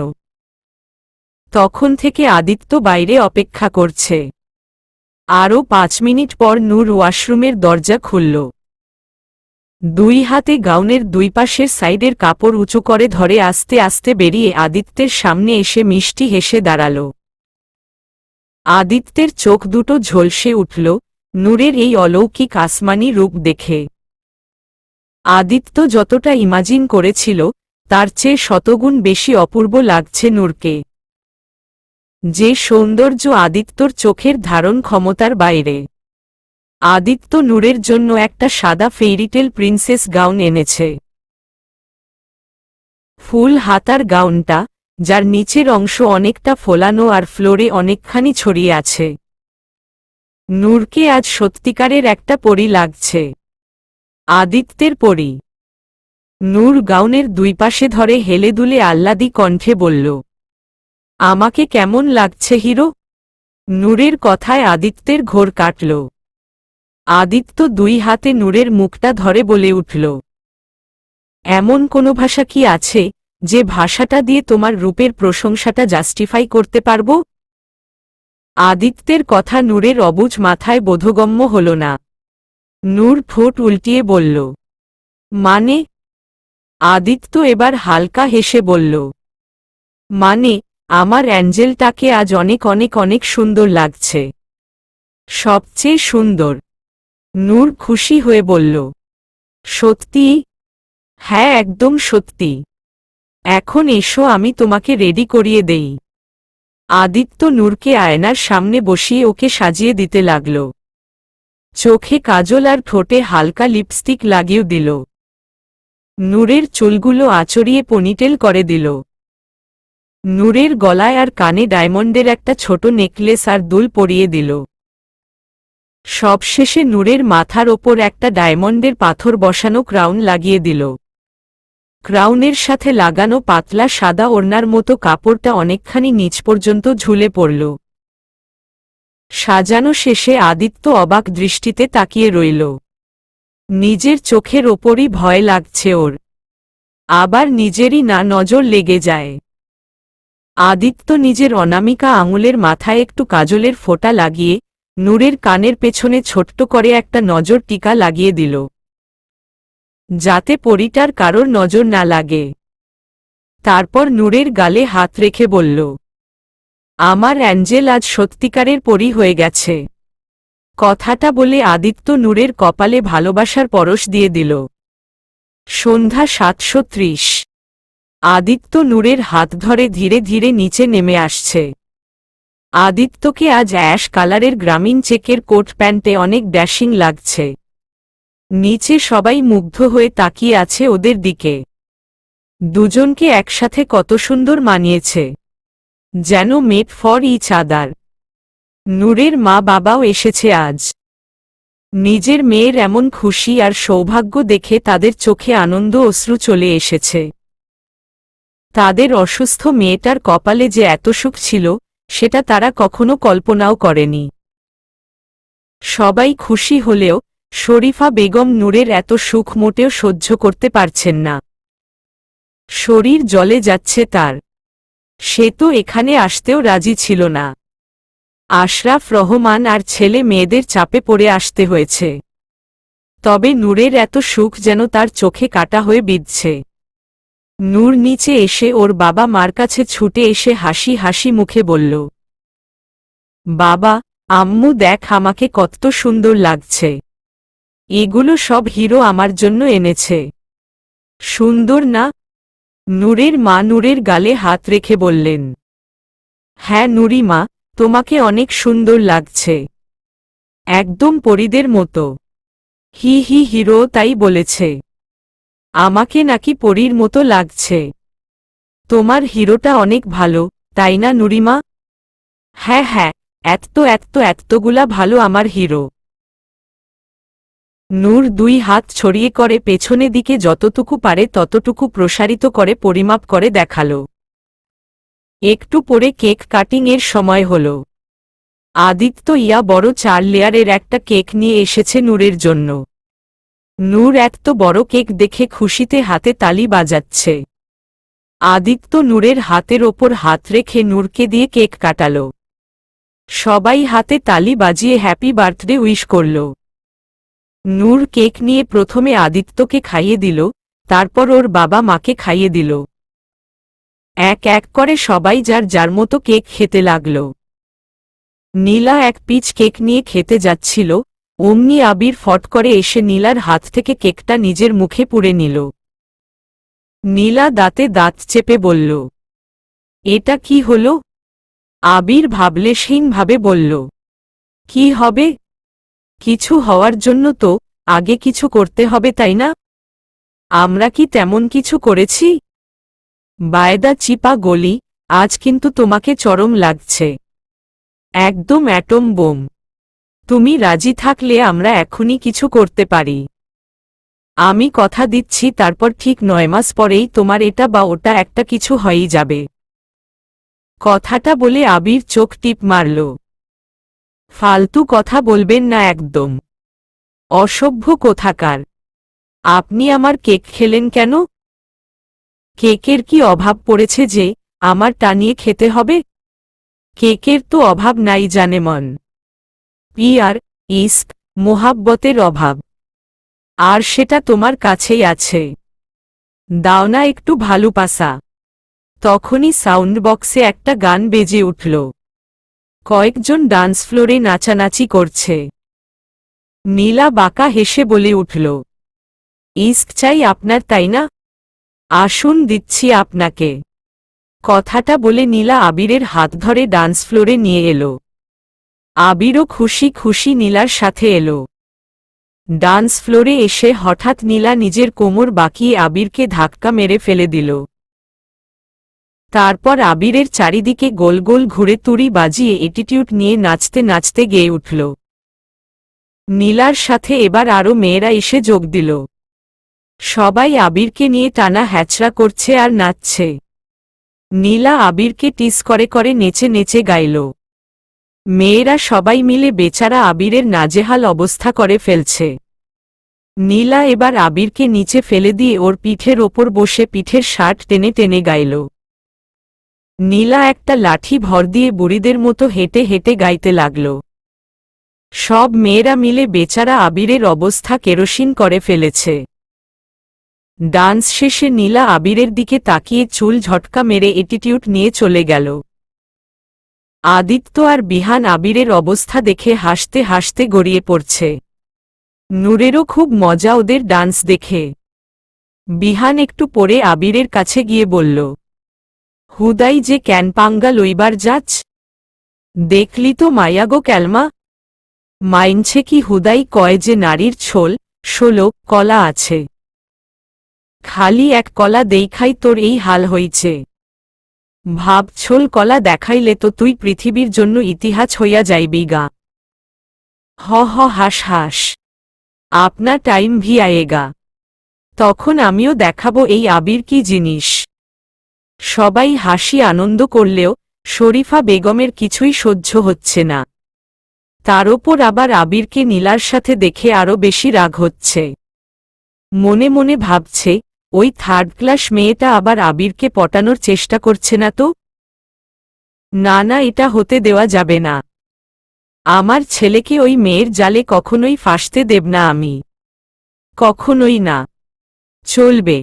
তখন থেকে আদিত্য বাইরে অপেক্ষা করছে। আরও 5 মিনিট পর নূর ওয়াশরুমের দরজা খুলল। দুই হাতে গাউনের দুই পাশের সাইডের কাপড় উঁচু করে ধরে আস্তে আস্তে বেরিয়ে আদিত্যের সামনে এসে মিষ্টি হেসে দাঁড়াল। আদিত্যের চোখ দুটো ঝলসে উঠল নূরের এই অলৌকিক আসমানি রূপ দেখে। আদিত্য যতটা ইমাজিন করেছিল তার চেয়ে শতগুণ বেশি অপূর্ব লাগছে নূরকে। যে সৌন্দর্য আদিত্যর চোখের ধারণ ক্ষমতার বাইরে। আদিত্য নূরের জন্য একটা সাদা ফেইরিটেল প্রিন্সেস গাউন এনেছে। ফুল হাতার গাউনটা, যার নিচের অংশ অনেকটা ফোলানো আর ফ্লোরে অনেকখানি ছড়িয়ে আছে। নূরকে আজ সত্যিকারের একটা পরী লাগছে। আদিত্যের পরী। নূর গাউনের দুই পাশে ধরে হেলে দুলে আহ্লাদী কণ্ঠে বলল, আমাকে কেমন লাগছে হিরো? নূরের কথায় আদিত্যের ঘোর কাটল। আদিত্য দুই হাতে নূরের মুখটা ধরে বলে উঠল, এমন কোনো ভাষা কি আছে যে ভাষাটা দিয়ে তোমার রূপের প্রশংসাটা জাস্টিফাই করতে পারব? আদিত্যের কথা নূরের অবুঝ মাথায় বোধগম্য হল না। নূর ঠোঁট উল্টিয়ে বলল, মানে? আদিত্য এবার হালকা হেসে বলল, মানে, আমার অ্যাঞ্জেলটাকে আজ অনেক অনেক অনেক সুন্দর লাগছে। সবচেয়ে সুন্দর। নূর খুশি হয়ে বলল, সত্যি? হ্যাঁ, একদম সত্যি। এখন এসো আমি তোমাকে রেডি করিয়ে দেই। আদিত্য নূরকে আয়নার সামনে বসিয়ে ওকে সাজিয়ে দিতে লাগল। চোখে কাজল আর ঠোঁটে হালকা লিপস্টিক লাগিয়ে দিল। নূরের চুলগুলো আঁচড়িয়ে পনিটেল করে দিল। নূরের গলায় আর কানে ডায়মন্ডের একটা ছোট নেকলেস আর দুল পরিয়ে দিল। সবশেষে নূরের মাথার ওপর একটা ডায়মন্ডের পাথর বসানো ক্রাউন লাগিয়ে দিল। ক্রাউনের সাথে লাগানো পাতলা সাদা ওড়নার মতো কাপড়টা অনেকখানি নিচ পর্যন্ত ঝুলে পড়ল। সাজানো শেষে আদিত্য অবাক দৃষ্টিতে তাকিয়ে রইল। নিজের চোখের ওপরই ভয় লাগছে ওর। আবার নিজেরই না নজর লেগে যায়। আদিত্য নিজের অনামিকা আঙুলের মাথায় একটু কাজলের ফোঁটা লাগিয়ে নূরের কানের পেছনে ছোট্ট করে একটা নজর টিকা লাগিয়ে দিল, যাতে পরীটার কারোর নজর না লাগে। তারপর নূরের গালে হাত রেখে বলল, আমার অ্যাঞ্জেল আজ সত্যিকারের পরী হয়ে গেছে। কথাটা বলে আদিত্য নূরের কপালে ভালোবাসার পরশ দিয়ে দিল। সন্ধ্যা 7:30। আদিত্য নূরের হাত ধরে ধীরে ধীরে নিচে নেমে আসছে। আদিত্যকে আজ অ্যাশ কালারের গ্রামীণ চেকের কোট প্যান্টে অনেক ড্যাশিং লাগছে। নিচে সবাই মুগ্ধ হয়ে তাকিয়ে আছে ওদের দিকে। দুজনকে একসাথে কত সুন্দর মানিয়েছে, যেন মেড ফর ইচ আদার। নূরের মা বাবাও এসেছে আজ। নিজের মেয়ের এমন খুশি আর সৌভাগ্য দেখে তাদের চোখে আনন্দ অশ্রু চলে এসেছে। তাদের অসুস্থ মেয়েটার কপালে যে এত সুখ ছিল, সেটা তারা কখনো কল্পনাও করেনি। সবাই খুশি হলেও শরীফা বেগম নূরের এত সুখ মোটেও সহ্য করতে পারছেন না। শরীর জ্বলে যাচ্ছে তার। সে তো এখানে আসতেও রাজি ছিল না। আশরাফ রহমান আর ছেলে মেয়েদের চাপে পড়ে আসতে হয়েছে। তবে নূরের এত সুখ যেন তার চোখে কাটা হয়ে বিঁধছে। নূর নিচে এসে ওর বাবা মার কাছে ছুটে এসে হাসি হাসি মুখে বলল, বাবা, আম্মু দেখ আমাকে কত সুন্দর লাগছে। এগুলো সব হিরো আমার জন্য এনেছে। সুন্দর না? নূরের মা নূরের গালে হাত রেখে বললেন, হ্যাঁ নুরি মা, তোমাকে অনেক সুন্দর লাগছে, একদম পরীদের মতো। হি হি, হিরো তাই বলেছে, আমাকে নাকি পরীর মতো লাগছে। তোমার হিরোটা অনেক ভালো, তাই না নুরিমা? হ্যাঁ হ্যাঁ, এতগুলা ভালো আমার হিরো। নূর দুই হাত ছড়িয়ে করে পেছনে দিকে যতটুকু পারে ততটুকু প্রসারিত করে পরিমাপ করে দেখালো। একটু পরে কেক কাটিং এর সময় হল। আদিত্য বড় 4 লেয়ারের একটা কেক নিয়ে এসেছে নূরের জন্য। নূর এত বড় কেক দেখে খুশিতে হাতে তালি বাজাচ্ছে। আদিত্য নূরের হাতের ওপর হাত রেখে নূরকে দিয়ে কেক কাটালো। সবাই হাতে তালি বাজিয়ে হ্যাপি বার্থডে উইশ করল। নূর কেক নিয়ে প্রথমে আদিত্যকে খাইয়ে দিল, তারপর ওর বাবা মাকে খাইয়ে দিল। এক এক করে সবাই যার যার মতো কেক খেতে লাগল। নীলা এক পিচ কেক নিয়ে খেতে যাচ্ছিল, অমনি আবির ফট করে এসে নীলার হাত থেকে কেকটা নিজের মুখে পুরে নিল। নীলা দাঁতে দাঁত চেপে বলল, এটা কি হলো? আবির ভাবলেশহীনভাবে বলল, কি হবে? কিছু হওয়ার জন্য তো আগে কিছু করতে হবে, তাই না? আমরা কি তেমন কিছু করেছি? বায়দা চিপা গলি, আজ কিন্তু তোমাকে চরম লাগছে। একদম অ্যাটম বোম। তুমি রাজি থাকলে আমরা এখনই কিছু করতে পারি। আমি কথা দিচ্ছি তারপর ঠিক 9 মাস পরেই তোমার এটা বা ওটা একটা কিছু হয়েই যাবে। কথাটা বলে আবির চোখ টিপ মারল। ফালতু কথা বলবেন না একদম। অসভ্য কোথাকার। আপনি আমার কেক খেলেন কেন? কেকের কি অভাব পড়েছে যে আমার টানিয়ে খেতে হবে? কেকের তো অভাব নাই জানে মন। পিয়ার, ইস্ক, মোহাব্বতের অভাব। আর সেটা তোমার কাছেই আছে। দাও না একটু ভালোবাসা। তখনই সাউন্ড বক্সে একটা গান বেজে উঠল। কয়েকজন ডান্স ফ্লোরে নাচানাচি করছে। নীলা বাঁকা হেসে বলে উঠল, ইস্ক চাই আপনার, তাই না? আসুন দিচ্ছি আপনাকে। কথাটা বলে নীলা আবিরের হাত ধরে ডান্স ফ্লোরে নিয়ে এলো। আবিরও খুশি খুশি নীলার সাথে এলো। ডান্স ফ্লোরে এসে হঠাৎ নীলা নিজের কোমর বাঁকিয়ে আবিরকে ধাক্কা মেরে ফেলে দিল। তারপর আবিরের চারিদিকে গোল গোল ঘুরে তুড়ি বাজিয়ে অ্যাটিটিউড নিয়ে নাচতে নাচতে গেয়ে উঠল। নীলার সাথে এবার আরও মেয়েরা এসে যোগ দিল। সবাই আবিরকে নিয়ে টানা হ্যাচড়া করছে আর নাচছে। নীলা আবিরকে টিস করে করে নেচে নেচে গাইল। মেয়েরা সবাই মিলে বেচারা আবিরের নাজেহাল অবস্থা করে ফেলছে। নীলা এবার আবিরকে নিচে ফেলে দিয়ে ওর পিঠের ওপর বসে পিঠের শার্ট টেনে টেনে গাইল। নীলা একটা লাঠি ভর দিয়ে বুড়িদের মতো হেঁটে হেঁটে গাইতে লাগল। সব মেয়েরা মিলে বেচারা আবিরের অবস্থা কেরোসিন করে ফেলেছে। ডান্স শেষে নীলা আবিরের দিকে তাকিয়ে চুল ঝটকা মেরে অ্যাটিটিউড নিয়ে চলে গেল। আদিত্য আর বিহান আবিরের অবস্থা দেখে হাসতে হাসতে গড়িয়ে পড়ছে। নূরেরও খুব মজা ওদের ডান্স দেখে। বিহান একটু পরে আবিরের কাছে গিয়ে বলল, হুদাই যে ক্যানপাঙ্গা লইবার যাচ? দেখলি তো মায়াগো ক্যালমা, মাইনছে কি হুদাই কয় যে নারীর ছোল 16 কলা আছে, খালি এক কলা দেখাই তোর এই হাল হইছে। ভাব ছোল কলা দেখাইলে তো তুই পৃথিবীর জন্য ইতিহাস হইয়া যাইবি গা। হ হ হাস হাস, আপনা টাইম ভি আয়েগা, তখন আমিও দেখাবো এই আবির কি জিনিস। সবাই হাসি আনন্দ করলেও শরীফা বেগমের কিছুই সহ্য হচ্ছে না। তার ওপর আবার আবিরকে নীলার সাথে দেখে আরো বেশি রাগ হচ্ছে। মনে মনে ভাবছে, ওই থার্ড ক্লাস মেয়েটা আবার আবিরকে পটানোর চেষ্টা করছে না তো? না না, এটা হতে দেওয়া যাবে না। আমার ছেলেকে ওই মেয়ের জালে কখনোই ফাঁসতে দেব না আমি, কখনোই না। চলবে।